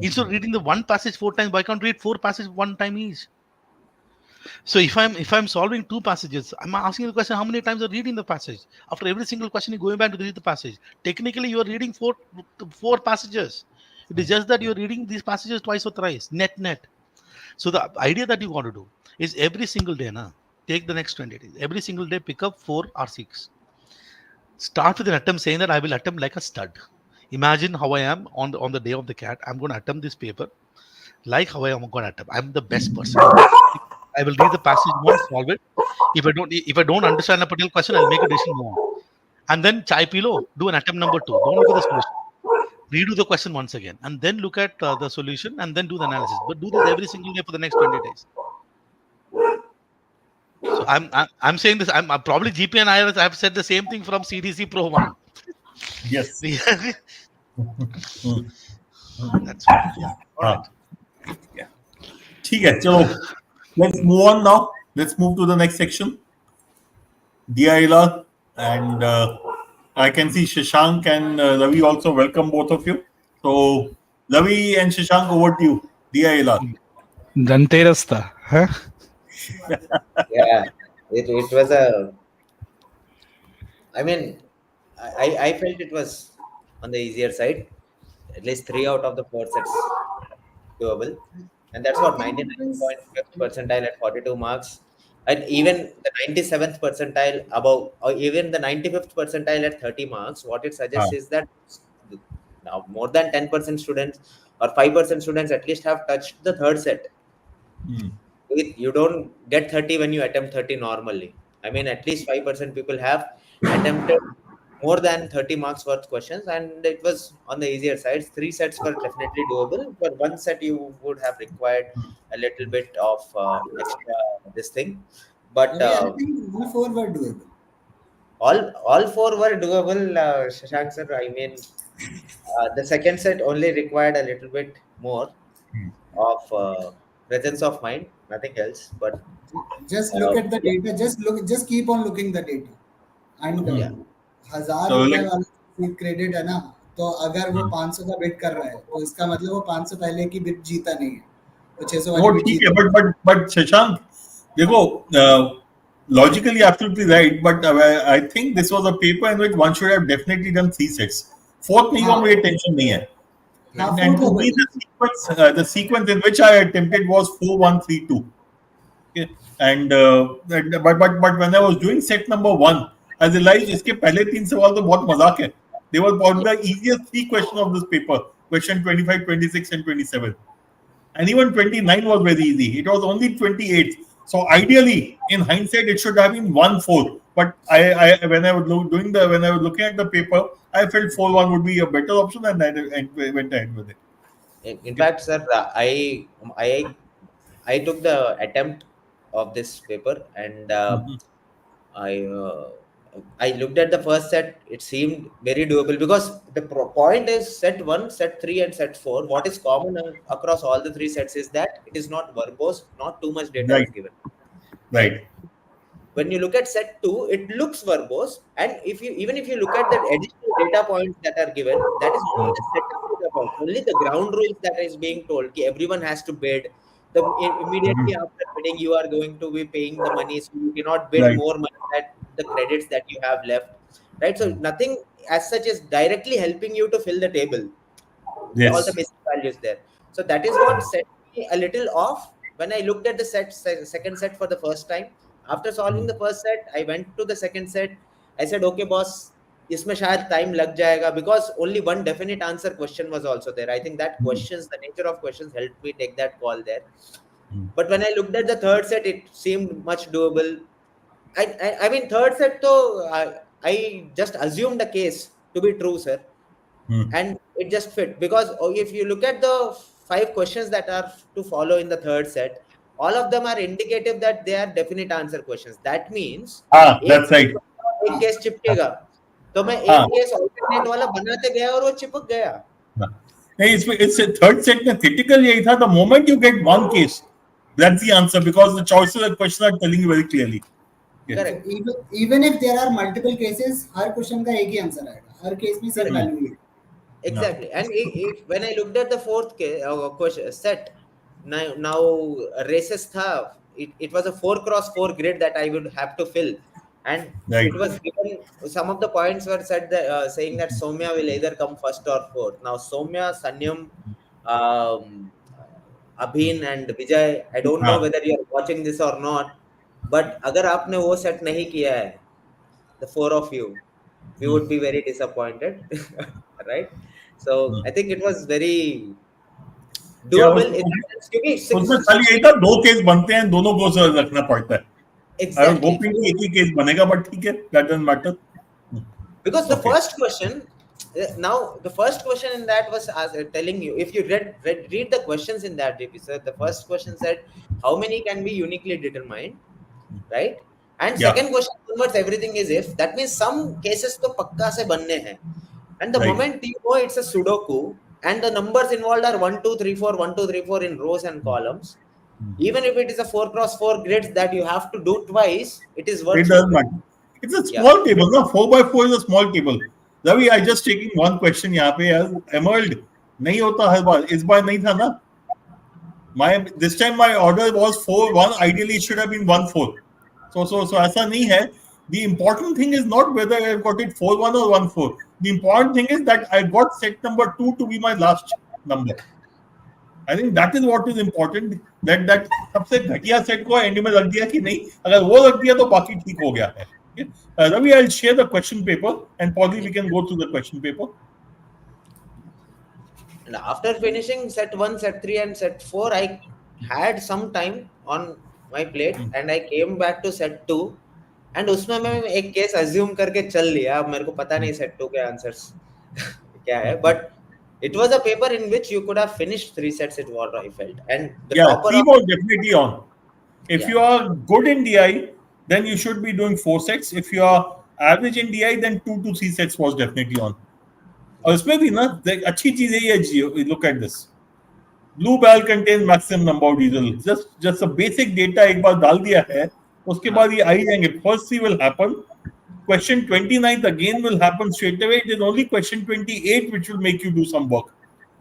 Instead of reading the one passage 4 times, why can't read 4 passages 1 time each? So if I'm solving 2 passages, I'm asking the question, how many times are reading the passage? After every single question, you're going back to read the passage. Technically, you are reading 4 passages. It is just that you're reading these passages twice or thrice, net. So the idea that you want to do is every single day, take the next 20 days. Every single day, pick up 4 or 6. Start with an attempt saying that I will attempt like a stud. Imagine how I am on the day of the cat. I'm going to attempt this paper like how I am going to attempt. I'm the best person. I will read the passage once, solve it. If I don't understand a particular question, I'll make a decision more. And then chai pilo, do an attempt number 2. Don't look at the solution. Redo the question once again, and then look at the solution, and then do the analysis. But do this every single day for the next 20 days. So I'm saying this. I'm probably GP and I have said the same thing from CDC Pro 1. Yes. That's right. Yeah. All right. Yeah. Okay, so let's move on now. Let's move to the next section. DILR, and I can see Shashank and Ravi also. Welcome both of you. So Ravi and Shashank, over to you. DILR. Dhanteras tha, huh? Yeah, it was a. I mean, I felt it was on the easier side. At least 3 out of the 4 sets doable, and that's what 99.5th percentile at 42 marks, and even the 97th percentile above, or even the 95th percentile at 30 marks. What it suggests is that now more than 10% students or 5% students at least have touched the third set. You don't get 30 when you attempt 30 normally. I mean, at least 5% people have attempted more than 30 marks worth questions, and it was on the easier side. 3 sets were definitely doable, but 1 set you would have required a little bit of extra this thing. But I think all 4 were doable. All 4 were doable, Shashank sir. I mean, the second set only required a little bit more of presence of mind, nothing else. But just look at the data. Just keep on looking the data. And 1000 रुपए वाला credit है ना, तो अगर वो 500 का bid कर रहा है, तो इसका मतलब वो 500 पहले की बिड जीता नहीं है, तो 600 वाली बिड जीता है. But Shashank, देखो, logically absolutely right, but I think this was a paper in which one should have definitely done 3 sets. 4th नहीं का मुझे टेंशन नहीं है. हाँ, And food to हो me, गई. the sequence in which I attempted was 4-1-3-2. Okay. And but when I was doing set number 1, I realized इसके पहले 3 सवाल तो बहुत मजाक है. They were one of the easiest 3 questions of this paper. Question 25, 26, and 27. And even 29 was very easy. It was only 28. So ideally, in hindsight, it should have been 1-4. But when I was looking at the paper, I felt 4-1 would be a better option, and I went ahead with it. In fact, sir, I took the attempt of this paper, and I looked at the first set. It seemed very doable because the point is set 1, set 3, and set 4. What is common across all the 3 sets is that it is not verbose, not too much data is given. Right. When you look at set 2, it looks verbose, and if you look at the additional data points that are given, that is only the set of data points, only the ground rules that is being told. Everyone has to bid. Immediately after bidding, you are going to be paying the money, so you cannot bid more money than the credits that you have left. Right. So nothing as such is directly helping you to fill the table. Yes. All the basic values there. So that is what set me a little off when I looked at the second set for the first time. After solving the first set, I went to the second set. I said, okay, boss, इसमें शायद time लग जाएगा, because only one definite answer question was also there. I think that the nature of questions helped me take that call there. But when I looked at the third set, it seemed much doable. I mean, third set, though, I just assumed the case to be true, sir. And it just fit, because if you look at the 5 questions that are to follow in the third set, all of them are indicative that they are definite answer questions. That means that's right. एक case चिपकेगा, तो मैं एक case alternate वाला बनाते गया और वो चिपक गया. It's a third set में critical यही था. The moment you get one case, that's the answer, because the choices of the question are telling you very clearly. Correct. Even if there are multiple cases, her question का एक ही answer आएगा. हर case में same value है. Exactly. And when I looked at the fourth question set, now races tha, it was a 4x4 grid that I would have to fill, and it was given, some of the points were said that, saying that Soumya will either come first or fourth. Now Soumya, Sanyam, Abhin and Vijay, I don't know whether you are watching this or not, but अगर आपने वो set नहीं किया है, the 4 of you, we would be very disappointed. Right? So I think it was very doable. उसमें खाली यही था, 2 केस बनते हैं, दोनों को रखना पड़ता है. Exactly. I was hoping कि एक ही केस बनेगा, but ठीक है, that doesn't matter. Because the first question, now the first question in that was telling you, if you read the questions in that, JP sir, the first question said how many can be uniquely determined, right? And second question converts everything is if. That means some cases to pakka se banne hain. And the moment you know it's a Sudoku and the numbers involved are 1, 2, 3, 4, 1, 2, 3, 4 in rows and columns, even if it is a 4x4 grids that you have to do twice, it is worth it. It doesn't matter. It's a small table, no? 4x4 is a small table. Ravi, I just taking one question यहाँ पे यार, emerald नहीं होता हर बार, इस बार नहीं था ना. This time my order was 4-1. Ideally, it should have been 1-4. So ऐसा नहीं है. The important thing is not whether I got it 4-1 or 1-4. The important thing is that I got set number 2 to be my last number. I think that is what is important. That सबसे घटिया set को and में रख दिया कि नहीं, अगर वो रख दिया तो बाकी ठीक हो गया है. Ravi, I'll share the question paper and probably we can go through the question paper. And after finishing set 1, set 3 and set 4, I had some time on my plate and I came back to set 2. And उसमें मैं एक case assume करके चल लिया. अब मेरे को पता नहीं set 2 के answers क्या है. But it was a paper in which you could have finished 3 sets, it what I felt. And the 3 was definitely on. If you are good in DI, then you should be doing 4 sets. If you are average in DI, then 2 to 3 sets was definitely on. और इसमें भी ना अच्छी चीज है ये. Look at this. Blue barrel contains maximum number of diesel. Just a basic data एक बार डाल दिया है, उसके बाद ये आ ही जाएंगे. First 3 will happen. Question 29 again will happen straight away. It is only question 28 which will make you do some work.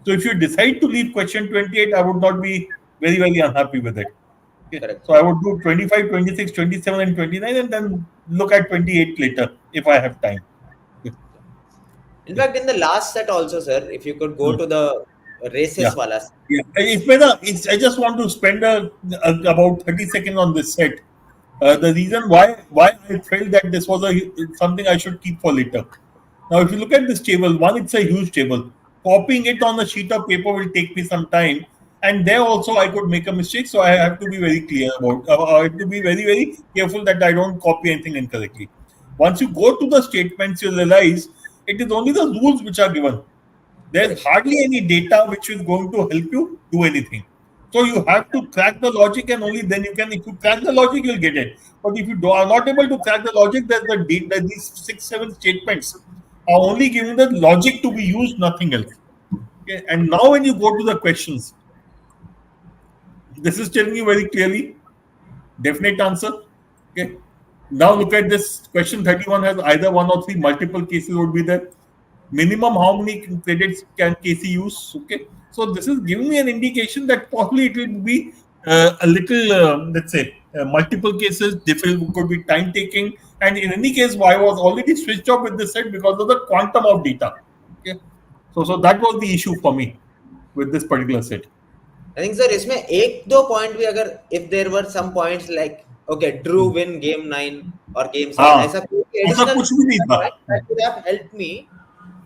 So if you decide to leave question 28, I would not be very, very unhappy with it. Okay. So I would do 25, 26, 27 and 29 and then look at 28 later if I have time. In fact, in the last set also, sir, if you could go to the races वाला. इसमें ना I just want to spend about 30 seconds on this set. The reason why I felt that this was something I should keep for later. Now, if you look at this table, one, it's a huge table. Copying it on a sheet of paper will take me some time, and there also I could make a mistake. So I have to be very clear about. I have to be very, very careful that I don't copy anything incorrectly. Once you go to the statements, you realize it is only the rules which are given. There's hardly any data which is going to help you do anything. So you have to crack the logic, and only then you can. If you crack the logic, you'll get it. But if you are not able to crack the logic, there's the data. These 6-7 statements are only giving the logic to be used, nothing else. Okay? And now when you go to the questions, this is telling you very clearly, definite answer. Okay. Now look at this question 31 has either one or three multiple cases would be there. Minimum how many credits can KC use? Okay. So this is giving me an indication that possibly it will be a little, let's say, multiple cases. Different could be time taking, and in any case, I was already switched off with this set because of the quantum of data. Okay. So that was the issue for me with this particular set. I think sir, इसमें एक दो point भी अगर if there were some points like okay, Drew win game 9 or game 7, ऐसा कुछ भी नहीं था. That would have helped me.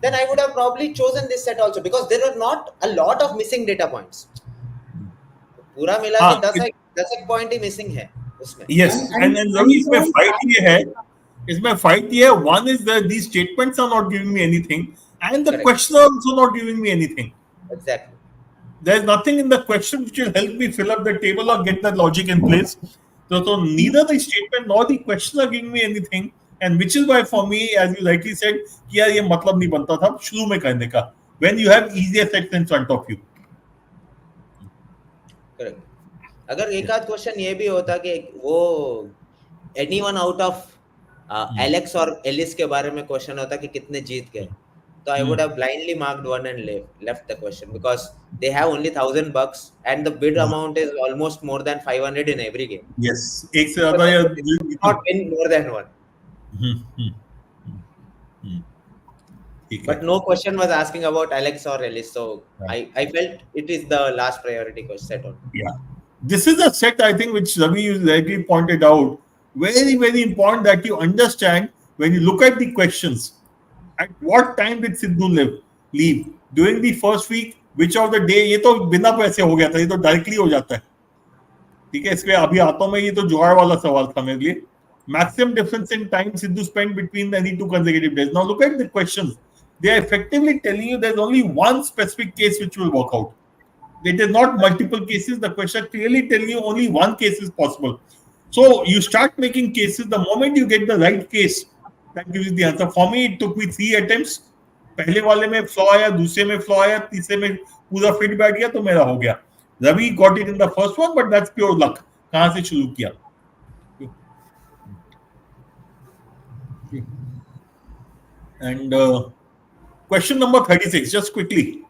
Then I would have probably chosen this set also because there were not a lot of missing data points. पूरा मिला के 10 point ही missing है उसमें. Yes, and इसमें fight ये है. One is that these statements are not giving me anything, and the question are also not giving me anything. Exactly. There's nothing in the question which will help me fill up the table or get the logic in place. So neither the statement nor the question are giving me anything. And which is why for me, as you rightly said, कि यार ये मतलब नहीं बनता था शुरू में करने का. When you have easier sets in front of you. Correct. अगर एक आध क्वेश्चन ये भी होता कि वो anyone out of Alex और Ellis के बारे में क्वेश्चन होता कि कितने जीत गए, तो I would have blindly marked one and left the question because they have only $1,000 and the bid amount is almost more than 500 in every game. Yes, एक से ज़्यादा या not win more than one. But no question was asking about Alex or Ellis, so I felt it is the last priority question set on. Yeah, this is a set I think which Ravi rightly pointed out. Very, very important that you understand when you look at the questions. At what time did Sidhu leave? During the first week, which of the day? ये तो बिना पैसे हो गया था, ये तो directly हो जाता है. ठीक है, इसके अभी आता हूं मैं, ये तो जुगाड़ वाला सवाल था मेरे लिए. Maximum difference in time Sidhu spent between any two consecutive days. Now look at the questions. They are effectively telling you there's only one specific case which will work out. It is not multiple cases. The question clearly telling you only one case is possible. So you start making cases. The moment you get the right case, that gives you the answer. For me, it took me 3 attempts. पहले वाले में flaw आया, दूसरे में flaw आया, तीसरे में पूरा फिट बैठ गया तो मेरा हो गया. Ravi got it in the first one, but that's pure luck. कहाँ से शुरू किया? And question number 36, just quickly.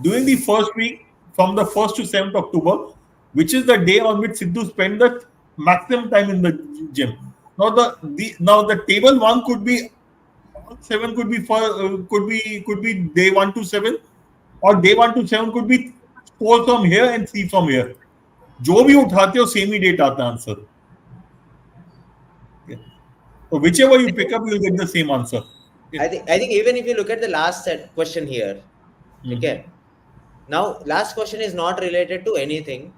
During the first week, from the 1st to 7th October, which is the day on which Sidhu spent the maximum time in the gym. Now the table 1 could be 7 could be day 1 to 7, or day 1 to 7 could be 4 from here and 3 from here. जो भी उठाते हो same ही date आता है answer. Okay. So whichever you pick up, you'll get the same answer. Okay. I think even if you look at the last set question here, okay. Now last question is not related to anything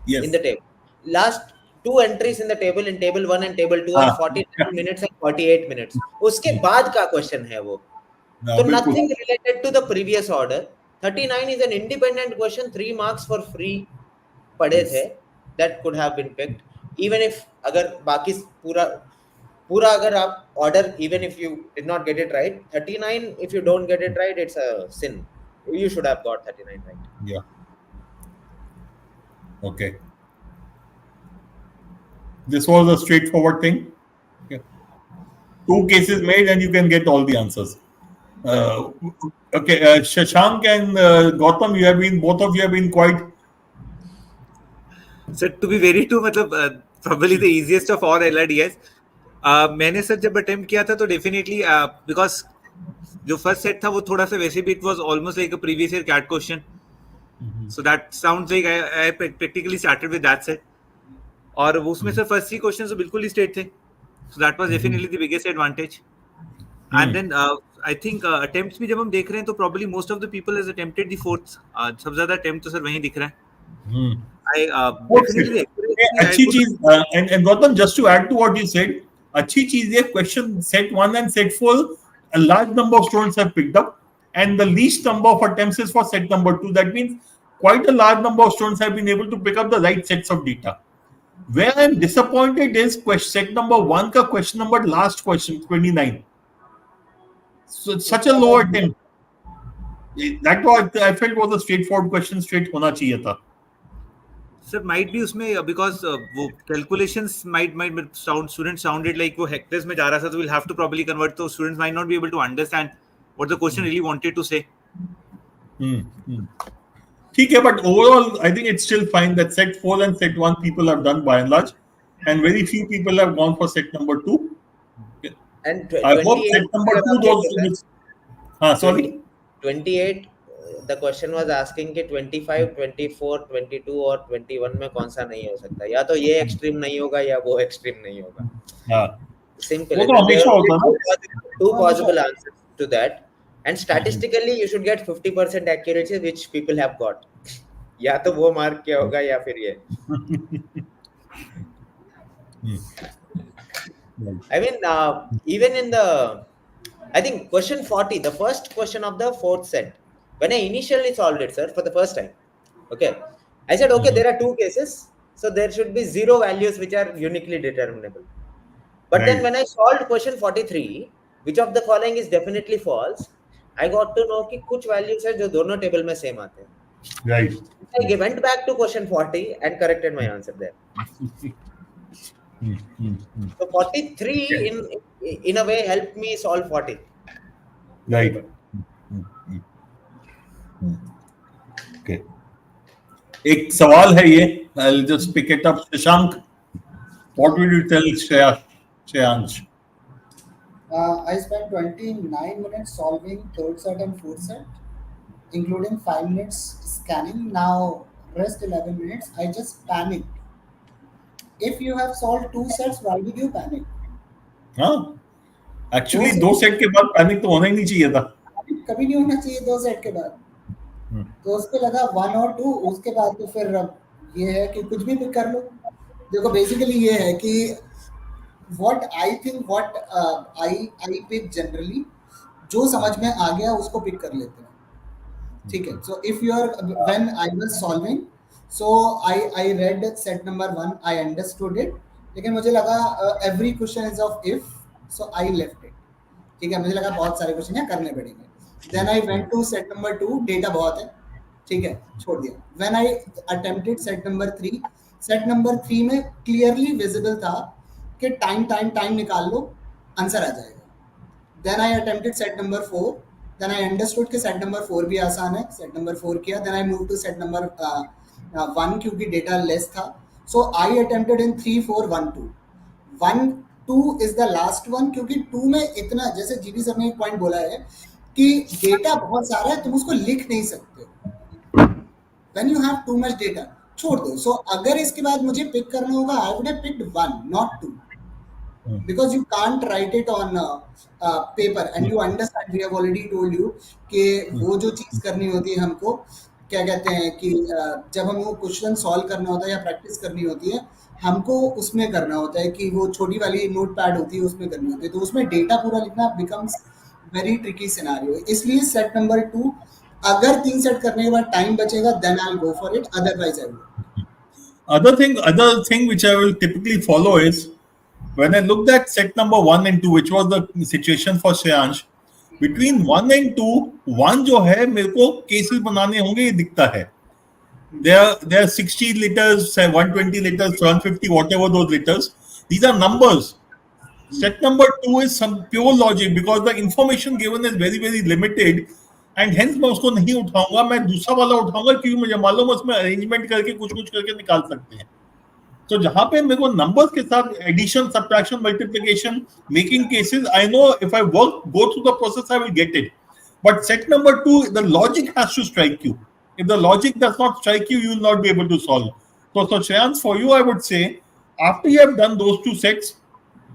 in the table. Last 2 entries in the table, in table 1 and table 2 are 49 minutes and 48 minutes. उसके बाद का question है वो. So nothing related to the previous order. 39 is an independent question. 3 marks for free पड़े थे. That could have been picked. Even if अगर बाकी पूरा अगर आप order, even if you did not get it right, 39 if you don't get it right, it's a sin. You should have got 39 right. Yeah. Okay. This was a straightforward thing. Yeah. 2 cases made and you can get all the answers. Okay, Shashank and Gautam, both of you have been quite. So to be very true, मतलब probably the easiest of all LRDs. मैंने sir जब attempt किया था तो definitely because जो first set था वो थोड़ा सा वैसे भी it was almost like a previous year CAT question So that sounds like I practically started with that set. और उसमें से first 3 questions तो बिल्कुल ही straight थे. So that was definitely the biggest advantage. And then I think attempts भी जब हम देख रहे हैं तो probably most of the people has attempted the fourth. सबसे ज़्यादा attempt तो सर वहीं दिख रहा है. I definitely अच्छी चीज and Gautam, just to add to what you said, अच्छी चीज है question set 1 and set 4 a large number of students have picked up and the least number of attempts is for set number 2. That means quite a large number of students have been able to pick up the right sets of data. Where I'm disappointed is set number 1 का question number last question 29. So it's such a low attempt. That was I felt was a straightforward question, straight होना चाहिए था. Sir, might be उसमें because वो calculations might sound students sounded like वो hectares में जा रहा था, so we'll have to probably convert, so students might not be able to understand what the question really wanted to say. ठीक है, but overall I think it's still fine that set 4 and set 1 people have done by and large, and very few people have gone for set number 2. And I hope set number 2 those. Sorry. 28. The question was asking कि 25, 24, 22 और 21 में कौन सा नहीं हो सकता, या तो ये एक्सट्रीम नहीं होगा या वो एक्सट्रीम नहीं होगा. Simple. Two possible answers to that, and statistically you should get 50% accuracy, which people have got. या तो वो मार्क क्या होगा या फिर ये. I mean, even in the, I think question 40, the first question of the fourth set, when I initially solved it, sir, for the first time, okay, I said, okay, there are 2 cases, so there should be 0 values which are uniquely determinable. But then when I solved question 43, which of the following is definitely false, I got to know कि कुछ values है जो दोनों table में same आते हैं. Right. I went back to question 40 and corrected my answer there. So 43 in a way helped me solve 40. Right. Okay. एक सवाल है ये. I'll just pick it up. Shashank, what will you tell Shreyansh? I spent 29 minutes solving third set and fourth set, including 5 minutes scanning. Now rest 11 minutes. I just panicked. If you have solved 2 sets, why did you panic? Actually 2 set के बाद panic तो होना ही नहीं चाहिए था. कभी नहीं होना चाहिए 2 सेट के बाद. तो उसको लगा 1 और 2, उसके बाद तो फिर ये है कि कुछ भी पिक कर लो. देखो बेसिकली ये है कि what I think what I pick generally, जो समझ में आ गया उसको पिक कर लेते हैं. ठीक है. So if you are, when I was solving, so I read set number 1, I understood it, लेकिन मुझे लगा every question is of if, so I left it. ठीक है. मुझे लगा बहुत सारे क्वेश्चन हैं करने पड़ेंगे. Then I went to set number 2, data बहुत है, ठीक है, छोड़ दिया. When I attempted set number 3, set number 3 में clearly visible था कि टाइम निकाल लो, आंसर आ जाएगा. Then I attempted set number 4, then I understood कि set number 4 भी आसान है, set number 4 किया. Then I moved to set number 1 क्योंकि डेटा लेस था. So I attempted in 3, 4, 1, 2. 1, 2 is the last one, क्योंकि 2 में इतना, जैसे जीडी सर ने एक पॉइंट बोला है कि डेटा बहुत सारा है, तुम उसको लिख नहीं सकते. When you have too much data, छोड़ दो. So अगर इसके बाद मुझे पिक करना होगा, I would have picked 1, not 2, because you can't write it on paper, and you understand, we have already told you कि वो जो चीज करनी होती है हमको, क्या कहते हैं कि जब हमको क्वेश्चन सॉल्व करना होता है या प्रैक्टिस करनी होती है, हमको उसमें करना होता है कि वो छोटी वाली नोट पैड होती है उसमें करनी होती है. तो उसमें डेटा पूरा लिखना बिकम्स वेरी ट्रिकी सिनेरियो. इसलिए सेट नंबर 2, अगर 3 सेट करने के बाद टाइम बचेगा, then I will go for it, otherwise I will. Other thing which I will typically follow is when I looked at set number 1 and 2, which was the situation for Shreyansh, between 1 and 2, 1 जो है मेरे को cases बनाने होंगे, ये दिखता है. There are 60 liters, 120 liters, 150, whatever those liters. These are numbers. Set number 2 is some pure logic because the information given is very, very limited, and hence मैं उसको नहीं उठाऊंगा. मैं दूसरा वाला उठाऊंगा क्योंकि मुझे मालूम है उसमें अरेंजमेंट करके कुछ करके निकाल सकते हैं. तो जहां पे मेरे को नंबर्स के साथ addition, subtraction, multiplication, making cases, I know if I work, go through the process, I will get it. But set number 2, the logic has to strike you. If the logic does not strike you, you will not be able to solve. So Shreyans, for you, I would say, after you have done those two sets,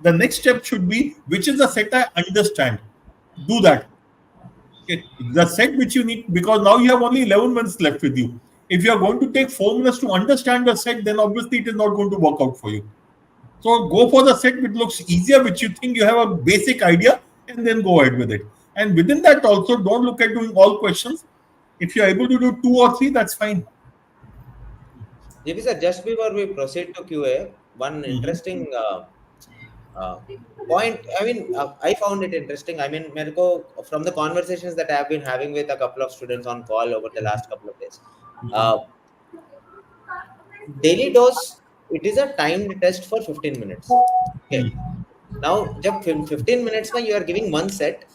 the next step should be, which is the set I understand. Do that. Okay. The set which you need, because now you have only 11 minutes left with you. If you are going to take 4 minutes to understand the set, then obviously it is not going to work out for you. So go for the set which looks easier, which you think you have a basic idea, and then go ahead with it. And within that also, don't look at doing all questions. If you are able to do 2 or 3, that's fine. JP sir, just before we proceed to QA, one interesting point. I mean, I found it interesting. I mean, Merko, from the conversations that I have been having with a couple of students on call over the last couple of days, daily dose, it is a timed test for 15 minutes. Okay. Now, 15 minutes when you are giving one set,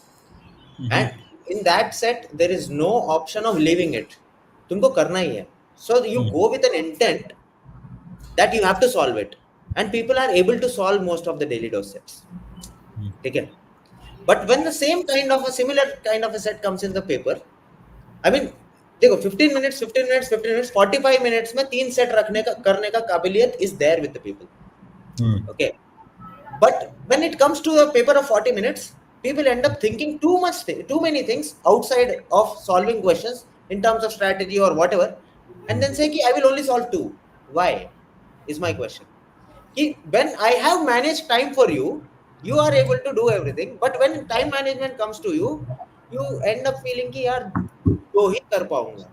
and in that set, there is no option of leaving it. Tumko karna hi hai. So you go with an intent that you have to solve it. And people are able to solve most of the daily dose sets. Okay. But when the same kind of a similar kind of a set comes in the paper, I mean, देखो 15 minutes, 45 minutes में 3 set करने का काबिलियत is there with the people. Okay. But when it comes to a paper of 40 minutes, people end up thinking too many things outside of solving questions in terms of strategy or whatever, and then say, I will only solve 2. Why? Is my question. When I have managed time for you, you are able to do everything. But when time management comes to you, you end up feeling कि यार दो ही कर पाऊंगा.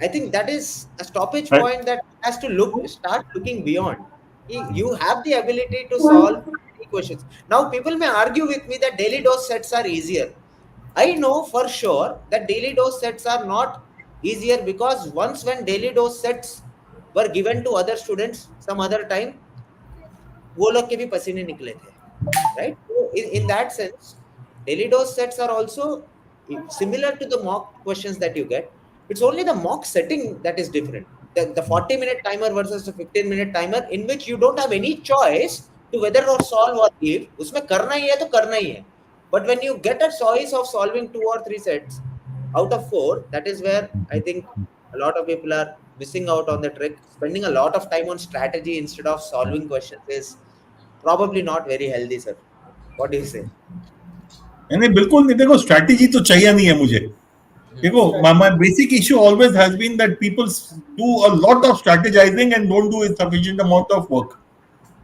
I think that is a stoppage point that has to start looking beyond. You have the ability to solve questions. Now people may argue with me that daily dose sets are easier. I know for sure that daily dose sets are not easier, because once when daily dose sets were given to other students some other time, वो लोग के भी पसीने निकले थे, right? So in that sense, daily dose sets are also similar to the mock questions that you get. It's only the mock setting that is different. The 40-minute timer versus the 15-minute timer, in which you don't have any choice to whether or solve or leave. उसमें करना ही है तो करना ही है. But when you get a choice of solving 2 or 3 sets out of 4, that is where I think a lot of people are missing out on the trick. Spending a lot of time on strategy instead of solving questions is probably not very healthy, sir. What do you say? नहीं बिल्कुल नहीं. देखो strategy तो चाहिए नहीं है मुझे. देखो my basic issue always has been that people do a lot of strategizing and don't do a sufficient amount of work.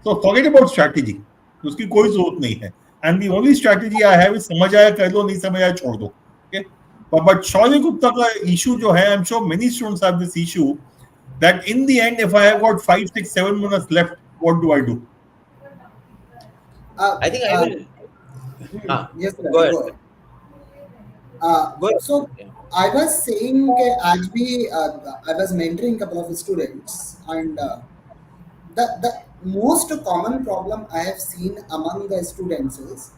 So forget about strategy. उसकी कोई जरूरत नहीं है. And the only strategy I have is समझ आया कर लो, नहीं समझ आया छोड़ दो. Okay. But Shauli Gupta का issue जो है, I'm sure many students have this issue, that in the end, if I have got 5, 6, 7 minutes left, what do I do? I think I will. Yes, sir. Go ahead. So I was saying that I was mentoring a couple of students, and the most common problem I have seen among the students is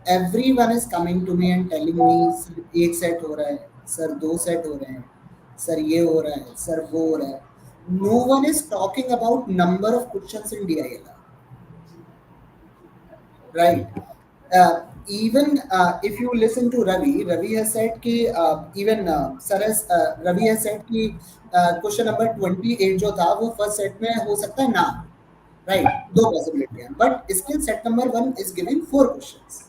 everyone is coming to me and telling me, sir, एक set हो रहा है, sir, 2 set हो रहे हैं, sir, ये हो रहा है, sir, वो हो रहा है. No one is talking about number of questions in DILR, right? Even if you listen to Ravi has said कि Ravi has said कि question number 28 जो था वो first set में हो सकता है ना, right? 2 possibility हैं, but still set number 1 is giving 4 questions,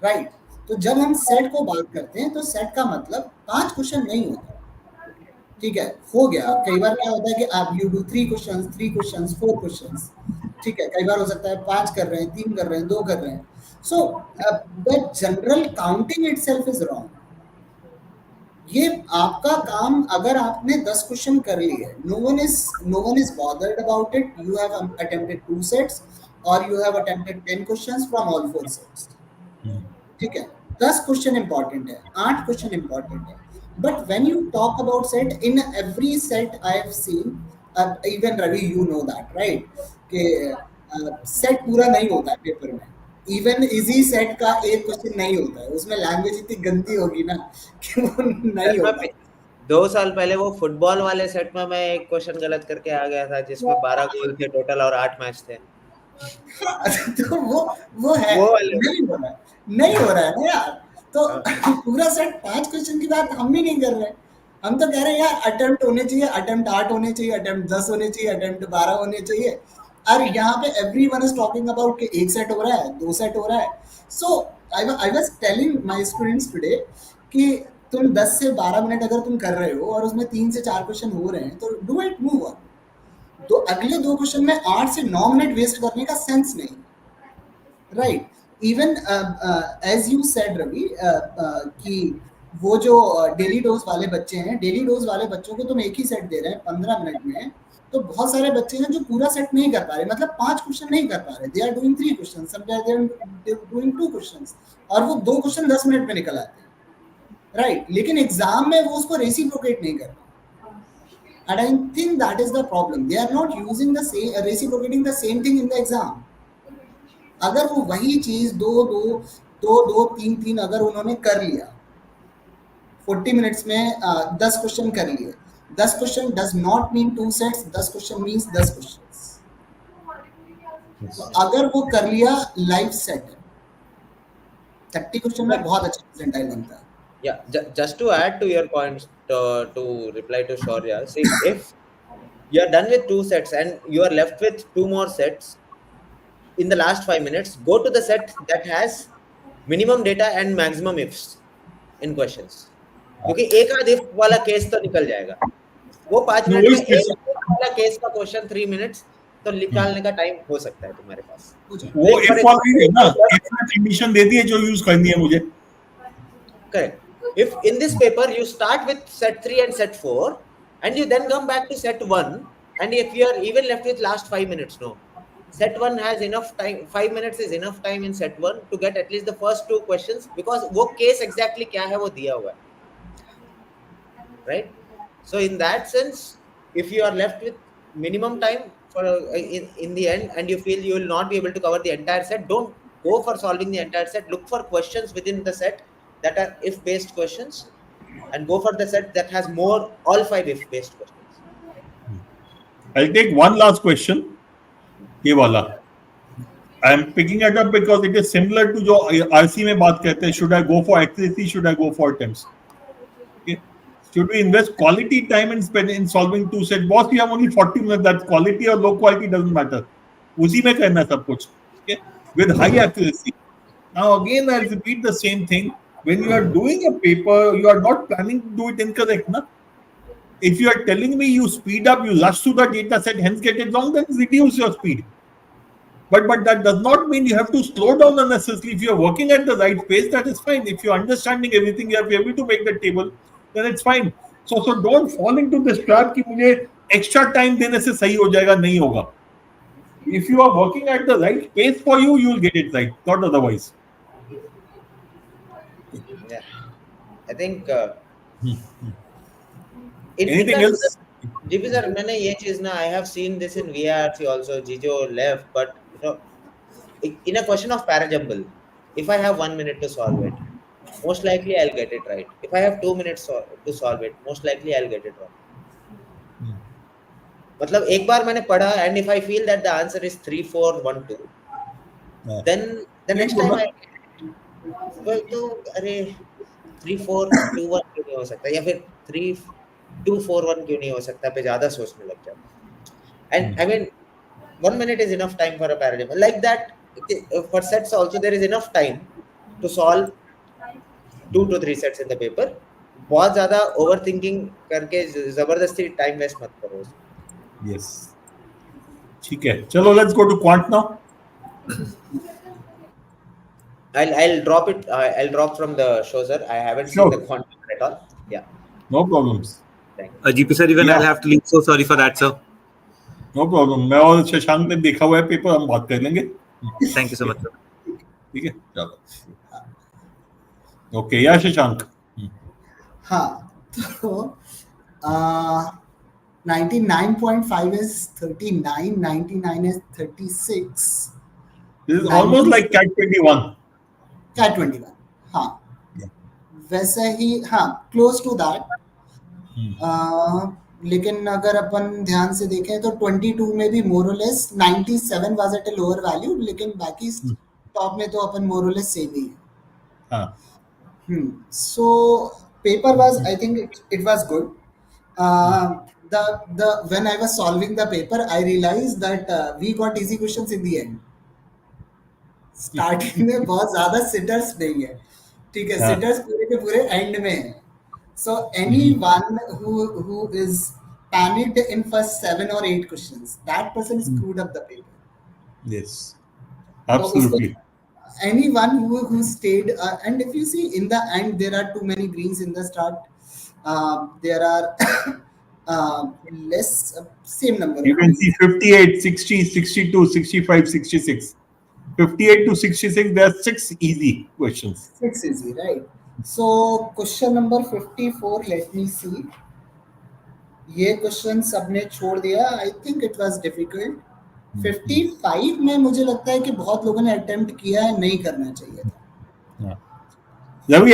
right? तो जब हम set को बात करते हैं तो set का मतलब 5 question नहीं होता. ठीक है, हो गया. कई बार क्या होता है कि आप you do 3 questions, 4 questions. ठीक है, कई बार हो सकता है 5 कर रहे हैं, 3 कर रहे हैं, 2 कर रहे हैं. So the general counting itself is wrong. ये आपका काम, अगर आपने 10 क्वेश्चन कर लिए, no one is bothered about it. You have attempted 2 sets or you have attempted 10 questions from all 4 sets. ठीक है, 10 क्वेश्चन इंपॉर्टेंट है, 8 क्वेश्चन इंपॉर्टेंट है. But when you talk about set, in every set I have seen, even Ravi, you know that, right? कि set पूरा नहीं होता है paper में. इवन इजी सेट का एक क्वेश्चन नहीं होता है, उसमें लैंग्वेज इतनी गंदी होगी ना कि वो नहीं होता. 2 साल पहले वो फुटबॉल वाले सेट में मैं एक क्वेश्चन गलत करके आ गया था, जिसमें 12 गोल थे टोटल और 8 मैच थे. तो वो है, नहीं हो रहा है ना यार. तो पूरा सेट 5 क्वेश्चन की बात हम भी नहीं कर रहे. हम तो कह रहे हैं यार अटेम्प्ट होने चाहिए, अटेम्प्ट 8 होने चाहिए, अटेम्प्ट 10 होने चाहिए, अटेम्प्ट 12 होने चाहिए। और यहाँ पे एवरीवन इज टॉकिंग अबाउट कि 1 सेट हो रहा है, 2 सेट हो रहा है। So I was telling my students today कि तुम 10 से 12 मिनट अगर तुम कर रहे हो और उसमें 3 से 4 क्वेश्चन हो रहे हैं, तो डू इट, मूव ऑन। तो अगले 2 क्वेश्चन में 8 से 9 मिनट वेस्ट करने का सेंस नहीं, right? Even as you said Ravi कि वो जो डेली डोज वाले बच्चे हैं, डेली डोज वाले बच्चों को तुम एक ही सेट दे रहे हैं 15 मिनट में, तो बहुत सारे बच्चे हैं जो पूरा सेट नहीं कर पा रहे, मतलब 5 क्वेश्चन नहीं कर पा रहे, they are doing 3 question, some they are doing 2 questions, और वो 2 क्वेश्चन 10 मिनट में निकल आते हैं, राइट? लेकिन एग्जाम में वो उसको रेसिप्रोकेट नहीं कर पाते, and I think that is the problem. They are not using the same, reciprocating the same thing in the exam. अगर वो वही चीज 2-2-3-3 अगर उन्होंने कर लिया 40 मिनट्स में 10 क्वेश्चन कर लिए, 10 question does not mean 2 sets, 10 question means 10 questions. तो अगर वो कर लिया लाइव सेट 30 क्वेश्चन में बहुत अच्छा परसेंटाइल बनता है। Yeah, just to add to your points, to reply to Shaurya, see, if you are done with 2 sets and you are left with 2 more sets in the last 5 minutes, go to the set that has minimum data and maximum ifs in questions, क्योंकि एक आध if वाला case तो निकल जाएगा। वो 5 minute में एक वाला केस का क्वेश्चन 3 मिनट्स तो निकालने का टाइम हो सकता है तुम्हारे पास। वो if वाला ही है ना, if ने कंडीशन दे दी है जो यूज करनी है मुझे। Correct. If in this paper you start with set 3 and set 4 and you then come back to set 1, and if you are even left with last 5 minutes, no, set 1 has enough time, 5 minutes is enough time in set 1 to get at least the first 2 questions, because वो case exactly क्या है वो दिया हुआ है, right? So in that sense, if you are left with minimum time for in the end and you feel you will not be able to cover the entire set, don't go for solving the entire set. Look for questions within the set that are if based questions and go for the set that has more all 5 if based questions. I'll take one last question. ये वाला I am picking it up because it is similar to जो RC में बात करते हैं, should I go for accuracy, should I go for attempts? Okay. Should we invest quality time and spend in solving 2 sets? Boss, we have only 40 minutes. That quality or low quality doesn't matter. उसी में करना है सब कुछ. Okay. With high accuracy. Now again, I'll repeat the same thing. When you are doing a paper, you are not planning to do it incorrect, na? If you are telling me you speed up, you rush through the data set, hence get it wrong, then reduce your speed. But that does not mean you have to slow down unnecessarily. If you are working at the right pace, that is fine. If you are understanding everything, you are able to make the table, then it's fine. So don't fall into this trap कि मुझे extra time देने से सही हो जाएगा, नहीं होगा. If you are working at the right pace for you, you will get it right, not otherwise. Yeah, I think Anything else? GP sir, मैंने ये चीज ना, I have seen this in VARC also. Gejo left, but you know, in a question of parajumble, if I have 1 minute to solve it, most likely I'll get it right. If I have 2 minutes to solve it, most likely I'll get it wrong. मतलब एक बार मैंने पढ़ा and if I feel that the answer is 3 4 1 2, then the next time I तो अरे 3 4 2 1 क्यों नहीं हो सकता, या फिर 3 2 4 1 क्यों नहीं हो सकता पे ज्यादा सोचने लग जाता. And I mean 1 minute is enough time for a paradigm like that. For sets also there is enough time to solve 2 to 3 sets in the paper. बहुत ज्यादा ओवरथिंकिंग करके जबरदस्ती टाइम वेस्ट मत करो. Yes. ठीक है, चलो let's go to quant now. I'll drop it. I'll drop from the show, sir. I haven't seen the quant at all. Yeah. No problems. GP sir, even I'll have to leave. So sorry for that, sir. No problem. मैं और शशांक ने देखा हुआ है paper, हम बात कर लेंगे. Thank you so much, sir. ठीक है, चलो. Okay, या शशांक. हाँ, तो 99.5 is 39, 99 is 36. This is almost like Cat 21. Cat 21, हाँ. वैसे ही हाँ, close to that. लेकिन अगर अपन ध्यान से देखें तो 22 में भी more or less 97 was at a lower value, लेकिन बाकी टॉप में तो अपन more or less सेम ही है. हाँ. So paper was, I think it was good. The when I was solving the paper, I realized that we got easy questions in the end. Starting में बहुत ज्यादा seaters नहीं है, ठीक है, seaters पूरे के पूरे एंड में है. So anyone who is panicked in first 7 or 8 questions, that person screwed up the paper. Yes, absolutely. So anyone who stayed, and if you see in the end there are too many greens in the start, there are less, same number. You can see 58, 60, 62, 65, 66. 58 to 66, there are 6 easy questions. 6 easy, right? So question number 54, let me see. ये question सबने छोड़ दिया. I think it was difficult. 55 में मुझे लगता है कि बहुत लोगों ने अटेम्प्ट किया है, नहीं करना चाहिए था. Ravi,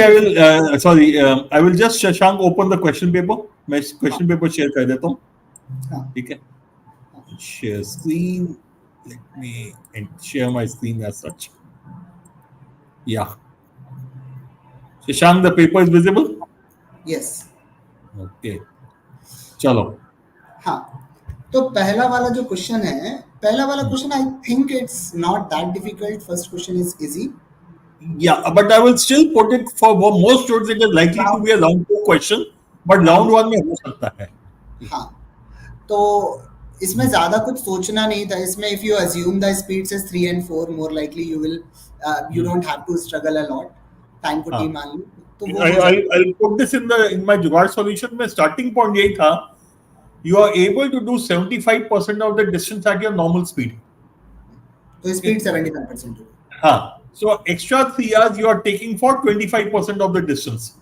I will just Shashank open the question paper. मैं question paper share कर देता हूँ. ठीक है. Share screen. Let me share my screen as such. Yeah. Shashank, the paper is visible? Yes. Okay. चलो. हाँ. तो पहला वाला जो क्वेश्चन है, पहला वाला question I think it's not that difficult. First question is easy. Yeah, but I will still put it for most students. It is likely to be a round 2 question, but round 1 में हो सकता है. हाँ. तो इसमें ज्यादा कुछ सोचना नहीं था. इसमें if you assume the speed says 3 and 4, more likely you will you don't have to struggle a lot. Time को टी मान लो. तो I'll put this in my जुगाड़ solution में starting point यही था. You are able to do 75% of the distance at your normal speed. तो speed 75%. हाँ. So extra 3 hours you are taking for 25% of the distance.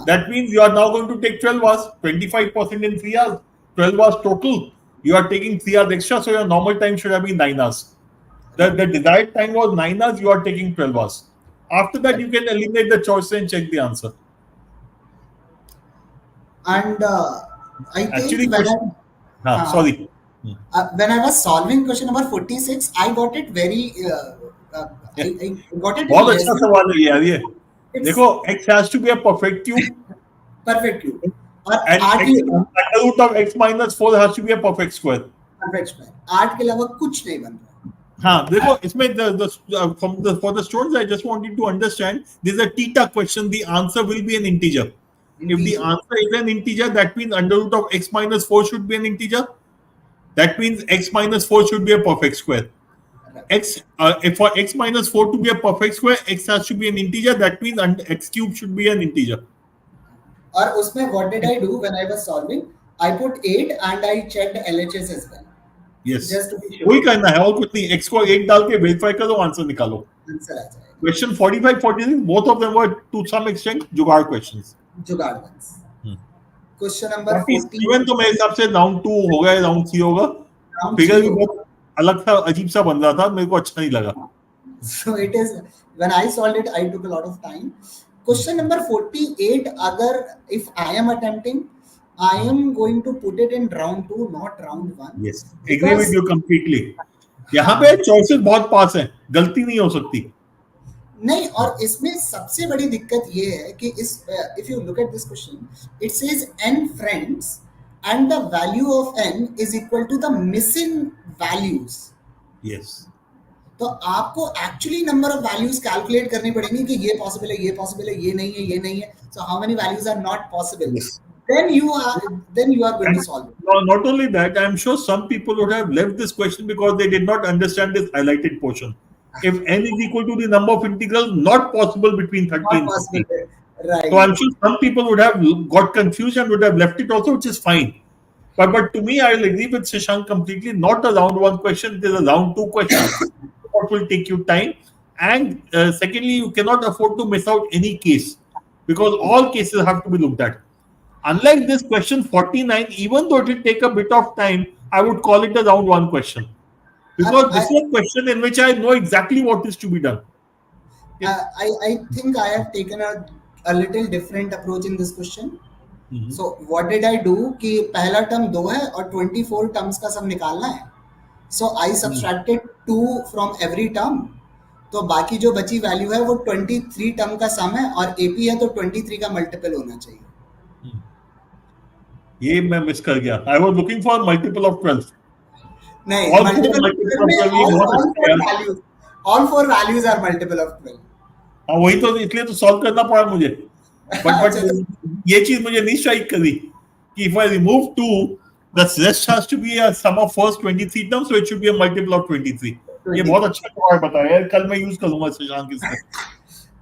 That means you are now going to take 12 hours, 25% in 3 hours, 12 hours total. You are taking 3 hours extra, so your normal time should have been 9 hours. The desired time was 9 hours, you are taking 12 hours. After that, you can eliminate the choice and check the answer. And I think actually, sorry. When I was solving question number 46, I got it very. I got it. बहुत अच्छा सवाल है यार ये. देखो, x has to be a perfect cube. Perfect cube. And under root of x minus 4 has to be a perfect square. Perfect square. 8 के अलावा कुछ नहीं बन रहा. हाँ, देखो इसमें for the students, I just want you to understand, this is a theta question. The answer will be an integer. If the answer is an integer, that means under root of x minus 4 should be an integer. That means x minus 4 should be a perfect square. If for x minus 4 to be a perfect square, x has to be an integer. That means x cube should be an integer. और उसमें what did I do when I was solving? I put 8 and I checked LHS as well. Yes. Just to be sure. वही करना है और कुछ नहीं. x को 8 डाल के verify करो, आंसर निकालो. आंसर आ जाएगा. Question 45, 46, both of them were to some extent जुगाड़ questions. जुगाड़ ones. Question number 47 तो मेरे हिसाब से round 2 होगा, round 3 होगा. फिगर भी बहुत अलग था, अजीब सा बन रहा था, मेरे को अच्छा नहीं लगा. So it is, when I solved it, I took a lot of time. Question number 48, अगर if I am attempting, I am going to put it in round 2, not round 1. Yes, agree with you completely. यहाँ पे choices बहुत पास हैं, गलती नहीं हो सकती. नहीं, और इसमें सबसे बड़ी दिक्कत ये है कि इस if you look at this question, it says n friends and the value of n is equal to the missing values. Yes. तो आपको actually number of values calculate करनी पड़ेंगी कि ये पॉसिबल है, ये पॉसिबल है, ये नहीं है, ये नहीं है. So how many values are not possible. Then you are going to solve it. No, not only that, I'm sure some people would have left this question because they did not understand this highlighted portion. If n is equal to the number of integrals not possible between 30 and 60. Right. So I'm sure some people would have got confused and would have left it also, which is fine. But to me, I will agree with Shashank completely. Not a round 1 question, it is a round 2 question. What will take you time. And secondly, you cannot afford to miss out any case because all cases have to be looked at. Unlike this question 49, even though it will take a bit of time, I would call it a round 1 question. Because this is a question in which I know exactly what is to be done. I think I have taken a little different approach in this question. So what did I do कि पहला term 2 है और 24 terms का सब निकालना है. So I subtracted 2 from every term. तो बाकी जो बची वैल्यू है वो 23 टर्म का सम है और एपी है तो 23 का मल्टीपल होना चाहिए. ये मैं मिस कर गया. I was looking for multiple of 12. नहीं, All multiple four of multiple 12 of में 12 ये बहुत अच्छा है. Values, all four values are multiple of 12. हाँ वही तो, इसलिए तो सॉल्व करना पड़ा मुझे. बट ये चीज मुझे नहीं स्ट्राइक करी कि if I remove 2, the rest has to be a sum of first 23 terms, so it should be a multiple of 23. ये बहुत अच्छा जुगाड़ बताया यार, कल मैं यूज करूंगा शशांक इसको.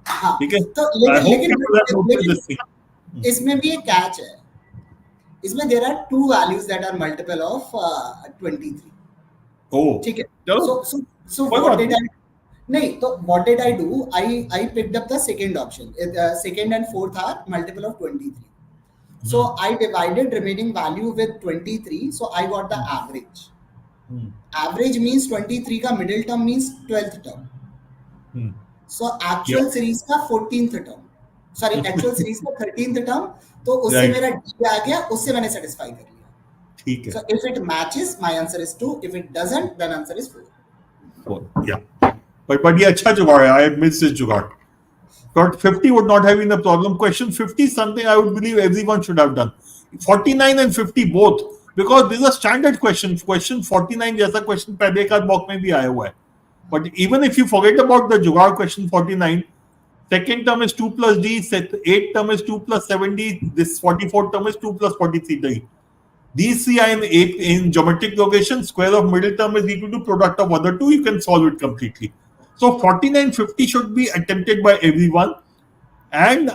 हाँ, ठीक है. तो I hope लेकिन people have noticed this thing. इसमें भी एक कैच है. इसमें there are two values that are multiple of 23. Oh, ठीक है. चलो. So what did I? नहीं, तो what did I do? I picked up the second option. Second and fourth are multiple of 23. So I divided remaining value with 23. So I got the average. Average means 23 का middle term means 12th term. So actual series का 14th term. Sorry, actual series का 13th term. तो उससे मेरा D आ गया, उससे मैंने satisfy कर लिया. ठीक है. So if it matches, my answer is 2. If it doesn't, then answer is 4. Yeah. But ये अच्छा जुगाड़ है. I missed this जुगाड़. But 50 would not have been a problem. Question 50 is something I would believe everyone should have done. 49 and 50 both, because this is a standard question. Question 49 जैसा question पहले का box में भी आया हुआ है. But even if you forget about the जुगाड़ question 49, second term is 2 plus D, 8th term is 2 plus 7D, this 44th term is 2 plus 43D. These three are in geometric progression. Square of middle term is equal to product of other two. You can solve it completely. So 49, 50 should be attempted by everyone, and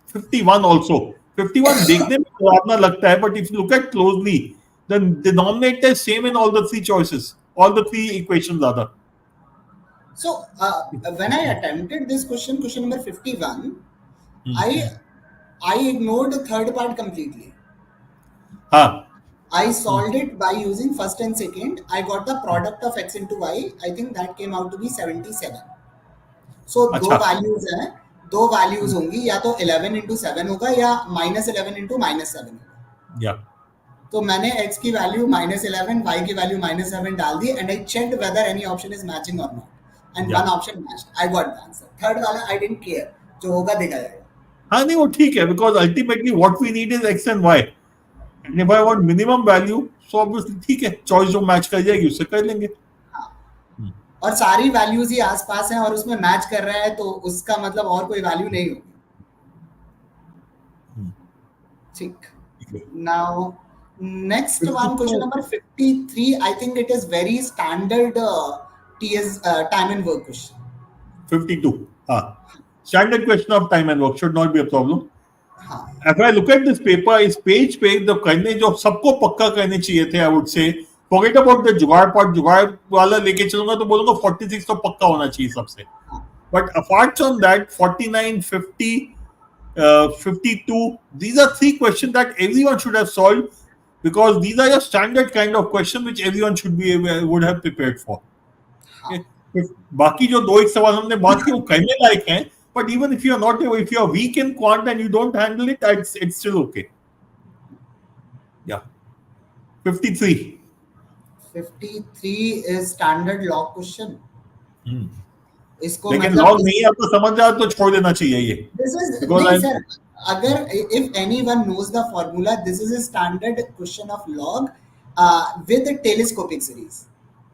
51 also. 51 देखने में डरावना लगता है, but if you look at closely, the denominator is same in all the three choices. All the three equations are there. So when I attempted this question number 51, I ignored the third part completely. हाँ. I solved it by using first and second. I got the product of x into y. I think that came out to be 77. So दो values हैं, दो values होंगी, या तो 11 into 7 होगा या -11 into -7 होगा. Yeah. तो मैंने x की value -11, y की value -7 डाल दी, and I checked whether any option is matching or not. And one option matched. I got the answer. Third वाला I didn't care. जो होगा देखा जाएगा. हाँ नहीं वो ठीक है, because ultimately what we need is x and y. And if I want minimum value, so obviously ठीक है, choice जो match कर जाएगी उससे कर लेंगे. और सारी वैल्यूज ही आसपास हैं और उसमें मैच कर रहा है, तो उसका मतलब और कोई वैल्यू नहीं होगी. ठीक. Now next one, question number 53. I think it is very standard TS time and work question. 52. Standard question of time and work should not be a problem. हाँ. If I look at this paper, इस page पे the करने जो सबको पक्का करने चाहिए थे, I would say forget about the जुगाड़ part. जुगाड़ वाला लेके चलूंगा तो बोलूंगा 46 तो पक्का होना चाहिए सबसे. But apart from that, 49, 50, 52, these are three questions that everyone should have solved, because these are your standard kind of question which everyone would have prepared for. Okay? बाकी जो दो एक सवाल हमने बात की वो करने लायक हैं, but even if you are not, if you are weak in quant and you don't handle it, it's still okay. Yeah. 53. 53 is standard log question. इसको लेकिन मतलब log नहीं आपको समझ आ तो छोड़ देना चाहिए ये. This is नहीं sir. अगर if anyone knows the formula, this is a standard question of log with a telescopic series.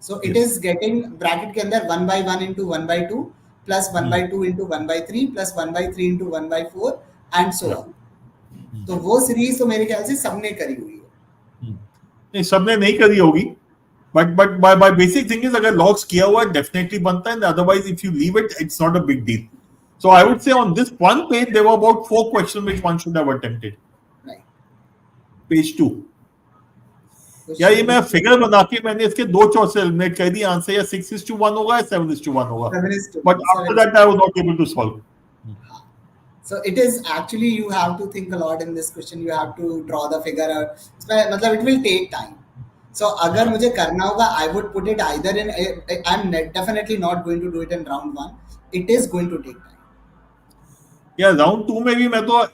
So it is getting bracket के अंदर 1 by 1 into 1 by 2 plus 1 by 2 into 1 by 3 plus 1 by 3 into 1 by 4 and so on. तो वो series तो मेरे ख्याल से सबने करी हुई है. नहीं सबने नहीं करी होगी, but by basic thing is अगर logs किया हुआ definitely बनता है, otherwise if you leave it, it's not a big deal. So I would say on this one page there were about 4 questions which one should have attempted. Right. Page 2. या ये मैं figure बना के मैंने इसके दो चॉइस से eliminate कर दी. आंसर या 6:1 होगा या 7:1 होगा. But after that I was not able to solve. So it is actually, you have to think a lot in this question. You have to draw the figure out. मतलब it will take time. So अगर मुझे करना होगा, I would put it either in. I'm definitely not going to do it in round 1. It is going to take time. Yeah, round 2 में भी मैं तो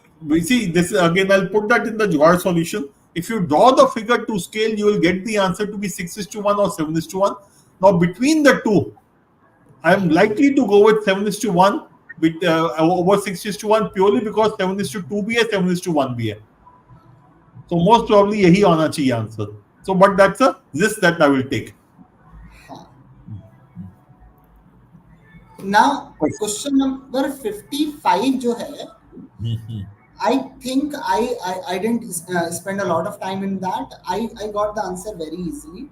see this again. I'll put that in the Jugaad solution. If you draw the figure to scale, you will get the answer to be 6:1 or 7:1. Now between the two, I'm likely to go with 7:1 with over 6:1 purely because 7:2 भी है, 7:1 भी है. So most probably यही आना चाहिए answer. So but that's a risk that I will take. Now question number 55 जो है, I think I didn't spend a lot of time in that. I got the answer very easily.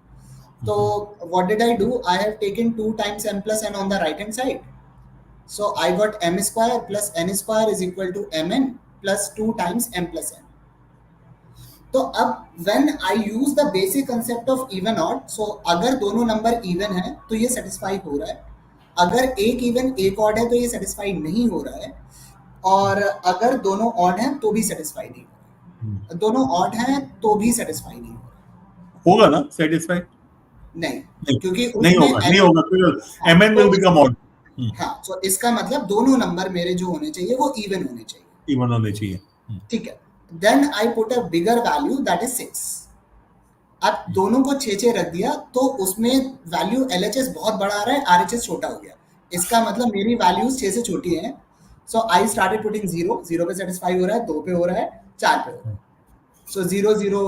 So what did I do? I have taken 2 times m plus n on the right hand side. So I got m square plus n square is equal to mn plus 2 times m plus n. तो अब when I use the basic concept of even odd, so अगर दोनों number even है तो ये satisfy हो रहा है, अगर एक even एक odd है तो ये satisfy नहीं हो रहा है, और अगर दोनों odd हैं तो भी satisfy नहीं हो रहा है, दोनों odd हैं तो भी satisfy नहीं हो रहा होगा ना satisfy? नहीं, क्योंकि नहीं होगा, mn will become odd. हाँ, तो इसका मतलब दोनों नंबर मेरे जो होने चाहिए वो even होने चाहिए. Even होने चाहिए. ठीक है. Then I put a bigger value that is 6. अब दोनों को 6 रख दिया तो उसमें वैल्यू LHS बहुत बड़ा आ रहा है, RHS छोटा हो गया. इसका मतलब मेरी वैल्यूज 6 से छोटी हैं. So I started putting 0 पे सेटिस्फाई हो रहा है, 2 पे हो रहा है, 4 पे हो रहा है. So 0 0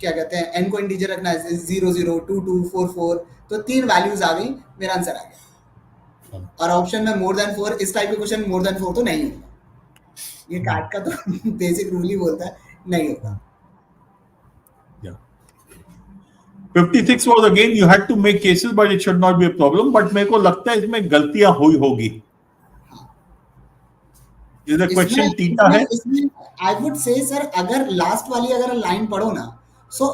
क्या कहते हैं, n को इंटीजर रखना है, 0 0 2 2 4 4, तो 3 वैल्यूज आ गई, मेरा आंसर आ गया. और ऑप्शन में मोर देन 4, इस टाइप के क्वेश्चन मोर देन 4 तो नहीं होगा. ये कैट का तो बेसिक रूल ही बोलता है नहीं होगा. 56 was again you had to make cases but it should not be a problem, but मेरे को लगता है इसमें गलतियां हुई होगी. ये the question थीटा है. I would say sir, अगर लास्ट वाली अगर लाइन पढ़ो ना, so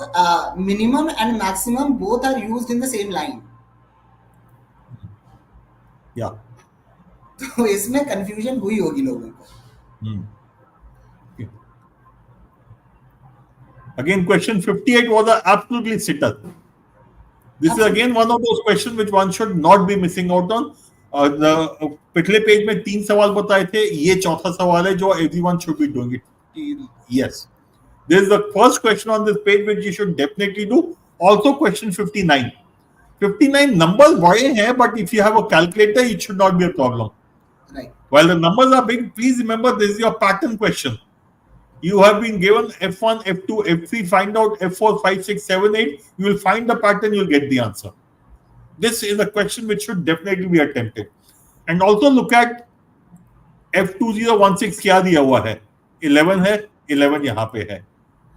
minimum and maximum both are used in the same line. Yeah. तो इसमें कंफ्यूजन हुई होगी लोगों को. Again, question 58 was a absolutely sitter. This is again one of those questions which one should not be missing out on. पिछले page में 3 सवाल बताए थे, ये चौथा सवाल है जो everyone should be doing it. Yes, this is the first question on this page which you should definitely do. Also, question 59. 59 numbers बड़े हैं, but if you have a calculator, it should not be a problem. Right. While the numbers are big, please remember this is your pattern question. You have been given F1, F2, F3, find out F4, 5, 6, 7, 8. You will find the pattern, you'll get the answer. This is a question which should definitely be attempted. And also look at F2016 क्या दिया हुआ है. 11 है, 11 यहाँ पे है.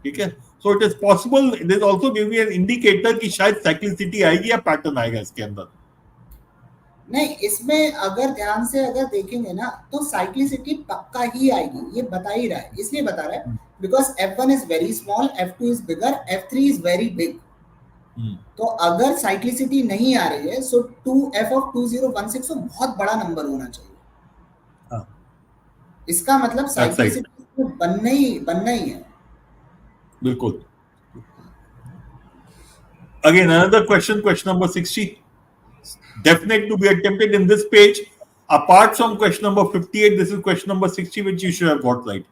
ठीक है. So it is possible, it is also giving me an indicator कि शायद cyclicity आएगी या pattern आएगा इसके अंदर. नहीं, इसमें अगर ध्यान से अगर देखेंगे ना तो साइक्लिसिटी पक्का ही आएगी, ये बता ही रहा है, इसलिए बता रहा है because F1 is very small, F2 is bigger, F3 is very big. तो अगर साइक्लिसिटी नहीं आ रही है सो 2f of 2016 तो बहुत बड़ा नंबर होना चाहिए. इसका मतलब साइक्लिसिटी बनना ही है. बिल्कुल. Again, another question number 60. Definite to be attempted in this page. Apart from question number 58, this is question number 60, which you should have got right.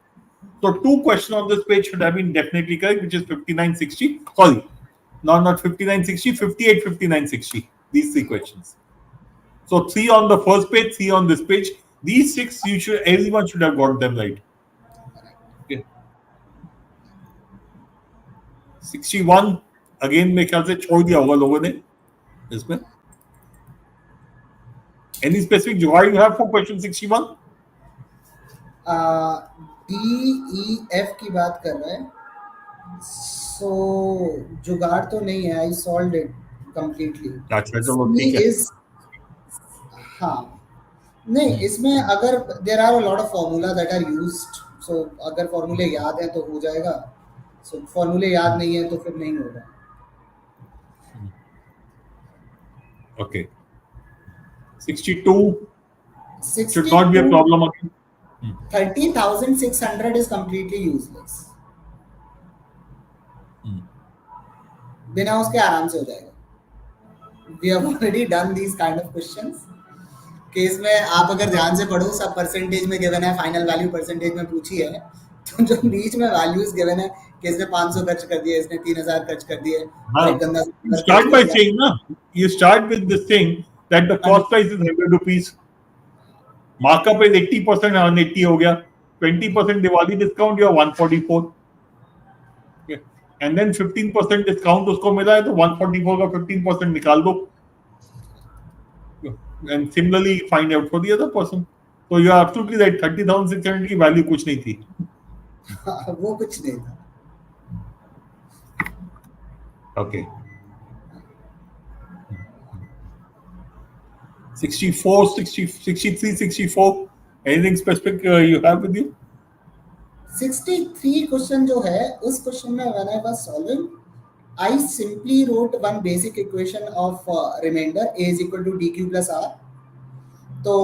So 2 questions on this page should have been definitely correct, which is 59, 60. Sorry, not 59, 60, 58, 59, 60. These 3 questions. So 3 on the first page, 3 on this page. These 6, everyone should have got them right. Okay. 61, again, मेरे ख्याल से छोड़ दिया होगा लोगों ने इसमें. Any specific jugaad you have for question 61? D, E, F की बात कर रहे हैं. So जुगाड़ तो नहीं है. I solved it completely. अच्छा, चलो ठीक है. हाँ, नहीं, इसमें अगर there are a lot of formula that are used. So अगर फॉर्मूले याद हैं तो हो जाएगा. So फॉर्मूले याद नहीं है तो फिर नहीं होगा. Okay. 62 should not be a problem again. 30,600 is completely useless. बिना उसके आराम से हो जाएगा. We have already done these kind of questions. Case में आप अगर ध्यान से पढ़ो, सब परसेंटेज में गिवन है, फाइनल वैल्यू परसेंटेज में पूछी है, तो जो बीच में वैल्यूज गिवन है कि इसने 500 खर्च कर दिए, इसने 3000 खर्च कर दिए, हाँ. और एक गंदा You start by saying ना, you start with this thing that the cost price is 100 rupees, markup is 80%, 180 हो गया, 20% Diwali discount, you are 144, and then 15% discount उसको मिला है तो 144 का 15% निकाल दो, and similarly find out for the other person. So you are absolutely right, 30,600 की वैल्यू कुछ नहीं थी. वो कुछ नहीं था. Okay. 64, 60, 63, 64. Anything specific you have with you? 63 question जो है, उस क्वेश्चन में when I was solving, I simply wrote one basic equation of remainder a is equal to dq plus r. तो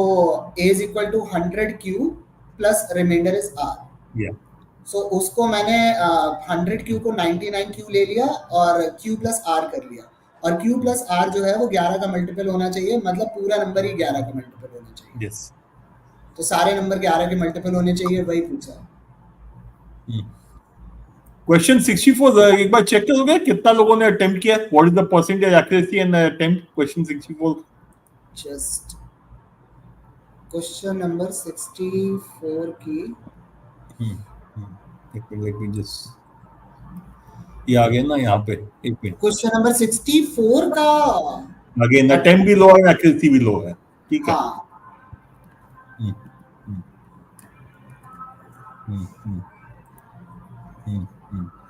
a is equal to 100q plus remainder is r. Yeah. So उसको मैंने 100q को 99q ले लिया और q plus r कर लिया, और q plus r जो है वो 11 का मल्टीपल होना चाहिए, मतलब पूरा नंबर ही 11 का मल्टीपल होना चाहिए. Yes. तो सारे नंबर 11 के मल्टीपल होने चाहिए, वही पूछा. क्वेश्चन 64 एक बार चेक करोगे कितना लोगों ने अटेम्प्ट किया, what is the percentage accuracy and attempt question 64. Just question number 64 की लेट मी जस्ट, ये आ गया ना यहाँ पे, एक मिनट. क्वेश्चन नंबर 64 का अगेन अटेम्प्ट भी लो है, एक्यूरेसी भी लो है. ठीक है. हाँ.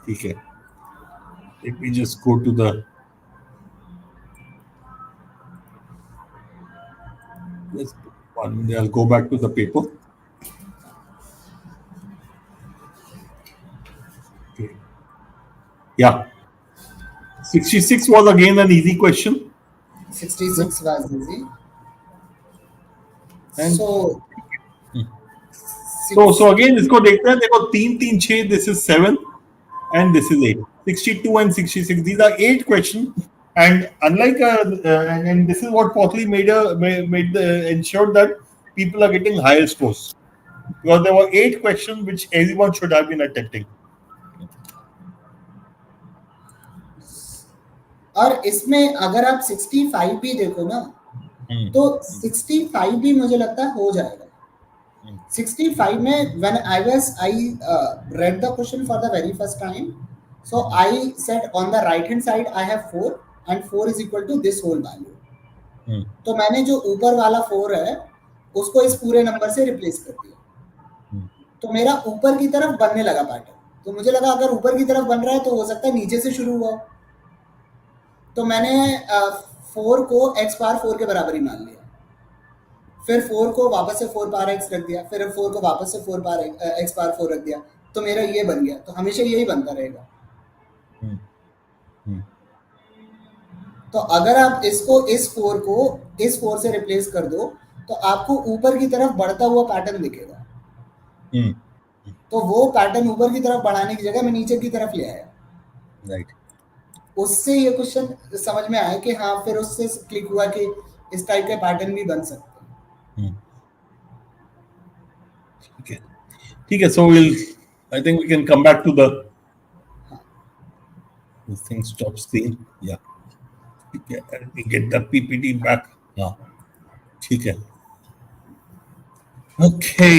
ठीक है. Let me just go to the just one minute. I'll go back to the paper. Okay. Yeah. 66 was again an easy question. 66 was easy. And So so again इसको देखते हैं. देखो 3 3 6, this is 7 and this is 8. 62 and 66, these are 8 questions, and unlike and this is what possibly made ensured that people are getting higher scores, because there were 8 questions which everyone should have been attempting. और इसमें अगर आप 65 भी देखो ना, तो 65 भी मुझे लगता है हो जाएगा. 65 में when I read the question for the very first time, so I said on the right hand side I have 4 and 4 is equal to this whole value. तो मैंने जो ऊपर वाला 4 है उसको इस पूरे नंबर से रिप्लेस कर दिया, तो मेरा ऊपर की तरफ बनने लगा पैटर्न. तो मुझे लगा अगर ऊपर की तरफ बन रहा है तो हो सकता है नीचे से शुरू हुआ. तो मैंने 4 को x पावर 4 के बराबर ही मान लिया, फिर 4 को वापस से 4 पावर x रख दिया, फिर 4 को वापस से 4 पावर x पावर 4 रख दिया, तो मेरा ये बन गया. तो हमेशा यही बनता रहेगा. तो अगर आप इसको इस 4 को इस 4 से रिप्लेस कर दो तो आपको ऊपर की तरफ बढ़ता हुआ पैटर्न दिखेगा. तो वो पैटर्न ऊपर की तरफ बढ़ाने की जगह मैं नीचे की तरफ ले आया. राइट. उससे ये क्वेश्चन समझ में आया कि हाँ, फिर उससे क्लिक हुआ कि इस टाइप के पैटर्न भी बन सकते हैं. ठीक है. So I think we can come back to the this thing stop screen. Yeah. Let me get the PPT back. Yeah. ठीक है. Okay.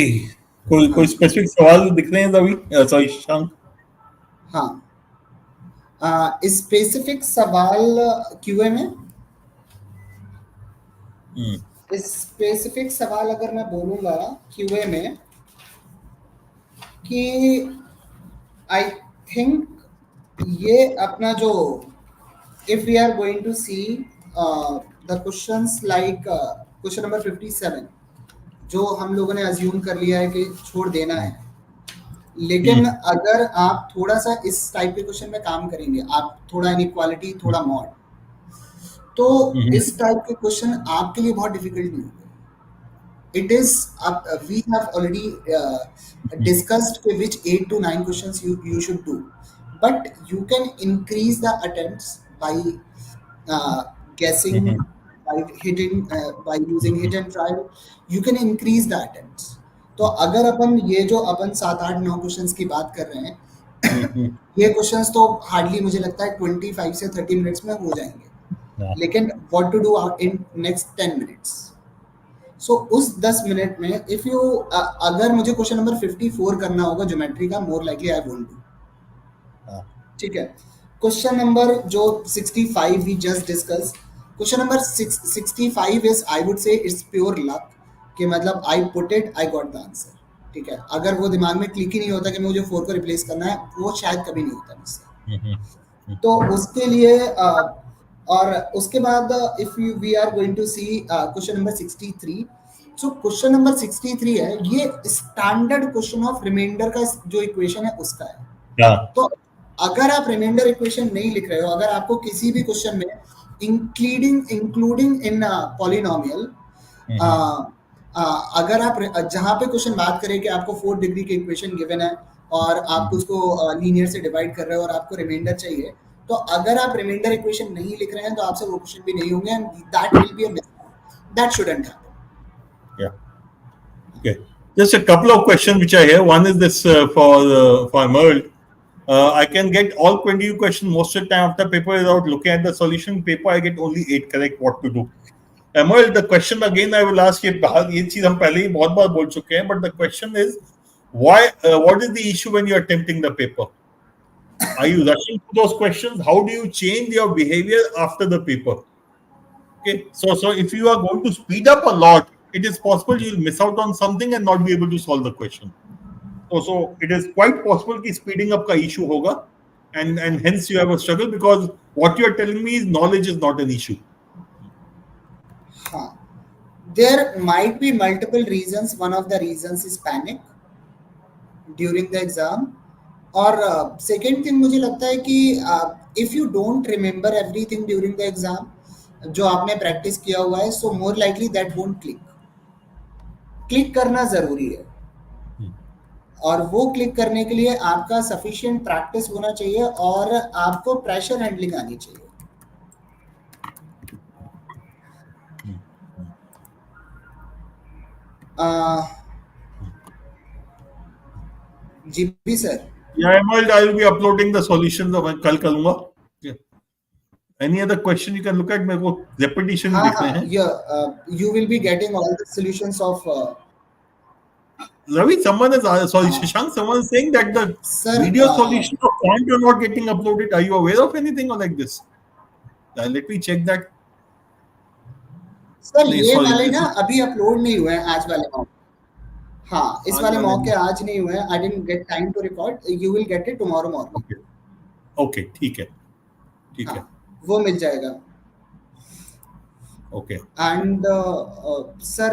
कोई स्पेसिफिक सवाल दिख रहे हैं अभी? सॉरी शांत. हाँ, स्पेसिफिक सवाल क्यूए में. स्पेसिफिक सवाल अगर मैं बोलूंगा क्यूए में कि आई थिंक ये अपना जो if we are going to see the questions like question number 57 जो हम लोगों ने अज्यूम कर लिया है कि छोड़ देना है, लेकिन अगर आप थोड़ा सा इस टाइप के क्वेश्चन में काम करेंगे, आप थोड़ा इनइक्वालिटी, थोड़ा मॉड, तो इस टाइप के क्वेश्चन आपके लिए बहुत डिफिकल्ट नहीं होंगे. It is we have already discussed which 8 to 9 questions you should do, but you can increase the attempts by guessing, by hitting, by using hit and try. You can increase the attempts. तो अगर अपन ये जो अपन 7 8 9 questions की बात कर रहे हैं, ये क्वेश्चंस तो हार्डली मुझे लगता है 25 से 30 मिनट्स में हो जाएंगे, लेकिन what to do in next 10 minutes. So उस 10 मिनट में इफ यू अगर मुझे क्वेश्चन नंबर 54 करना होगा ज्योमेट्री का, more likely I won't do. ठीक है, क्वेश्चन नंबर जो 65 we just discuss, question number 65 is I would say it's pure luck, कि मतलब I put it, I got the answer. ठीक है, अगर वो दिमाग में क्लिक ही नहीं होता कि मुझे 4 को रिप्लेस करना है, वो शायद कभी नहीं होता मुझसे। तो उसके लिए और उसके बाद if you we are going to see question number 63। So question number 63 है, ये स्टैंडर्ड क्वेश्चन ऑफ रिमाइंडर का जो इक्वेशन है उसका है। तो अगर आप रिमाइंडर इक्वेशन नहीं लिख रहे हो, अगर आपको किसी भी क्वेश्चन में इंक्लूडिंग इन पॉलिनोमियल, अगर आप जहां पे क्वेश्चन बात करें कि आपको 4 डिग्री के इक्वेशन गिवन है और आप उसको लीनियर से डिवाइड कर रहे हो और आपको रिमाइंडर चाहिए, तो अगर आप रिमाइंडर इक्वेशन नहीं लिख रहे हैं तो आपसे वो क्वेश्चन भी नहीं होंगे, and that will be a mistake, that shouldn't happen. Okay. Just a couple of questions which are here. One is this for Merle. I can get all 20 questions most of the time after paper without looking at the solution paper. I get only 8 correct. What to do? Merle, the question again I will ask you. ये चीज हम पहले ही बहुत बार बोल चुके हैं, but the question is why? What is the issue when you are attempting the paper? Are you rushing to those questions? How do you change your behavior after the paper? Okay, so if you are going to speed up a lot, it is possible you will miss out on something and not be able to solve the question. So it is quite possible that speeding up ka issue hoga, and hence you have a struggle, because what you are telling me is knowledge is not an issue. There might be multiple reasons. One of the reasons is panic during the exam, और second thing मुझे लगता है कि if you don't remember everything during the exam, जो आपने practice किया हुआ है, so more likely that won't click. Click करना जरूरी है, और वो क्लिक करने के लिए आपका सफिशिएंट प्रैक्टिस होना चाहिए और आपको प्रेशर हैंडलिंग आनी चाहिए। GP sir, Yeah, I will be uploading the solutions of कल करूंगा. Any other question you can look at? मेरे को repetition देखने हैं. You will be getting all the solutions of Ravi, someone is Shashank, someone is saying that the video solution of Quant are not getting uploaded. Are you aware of anything or like this? Let me check that. Sir ये वाले ना अभी upload नहीं हुए हैं, आज वाले mock. हाँ, इस वाले मॉक के आज नहीं हुए हैं। I didn't get time to record. You will get it tomorrow morning. Okay, ठीक है, ठीक है, वो मिल जाएगा। Okay. And sir,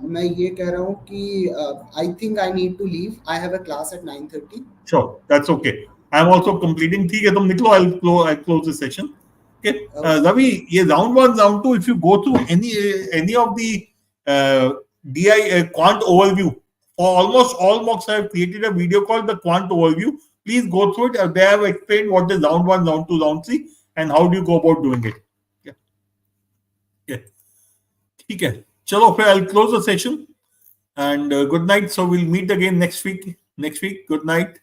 मैं ये कह रहा हूँ कि I think I need to leave. I have a class at 9:30. Sure, that's okay. I am also completing. ठीक है, तुम निकलो. I'll close this session. Okay. Ravi, ये round 1, round 2. If you go through any of the Quant overview, for almost all mocks, I have created a video called the Quant overview. Please go through it. They have explained what is round 1, round 2, round 3, and how do you go about doing it. ठीक है, चलो फिर I'll close the session and good night. So we'll meet again next week. Good night.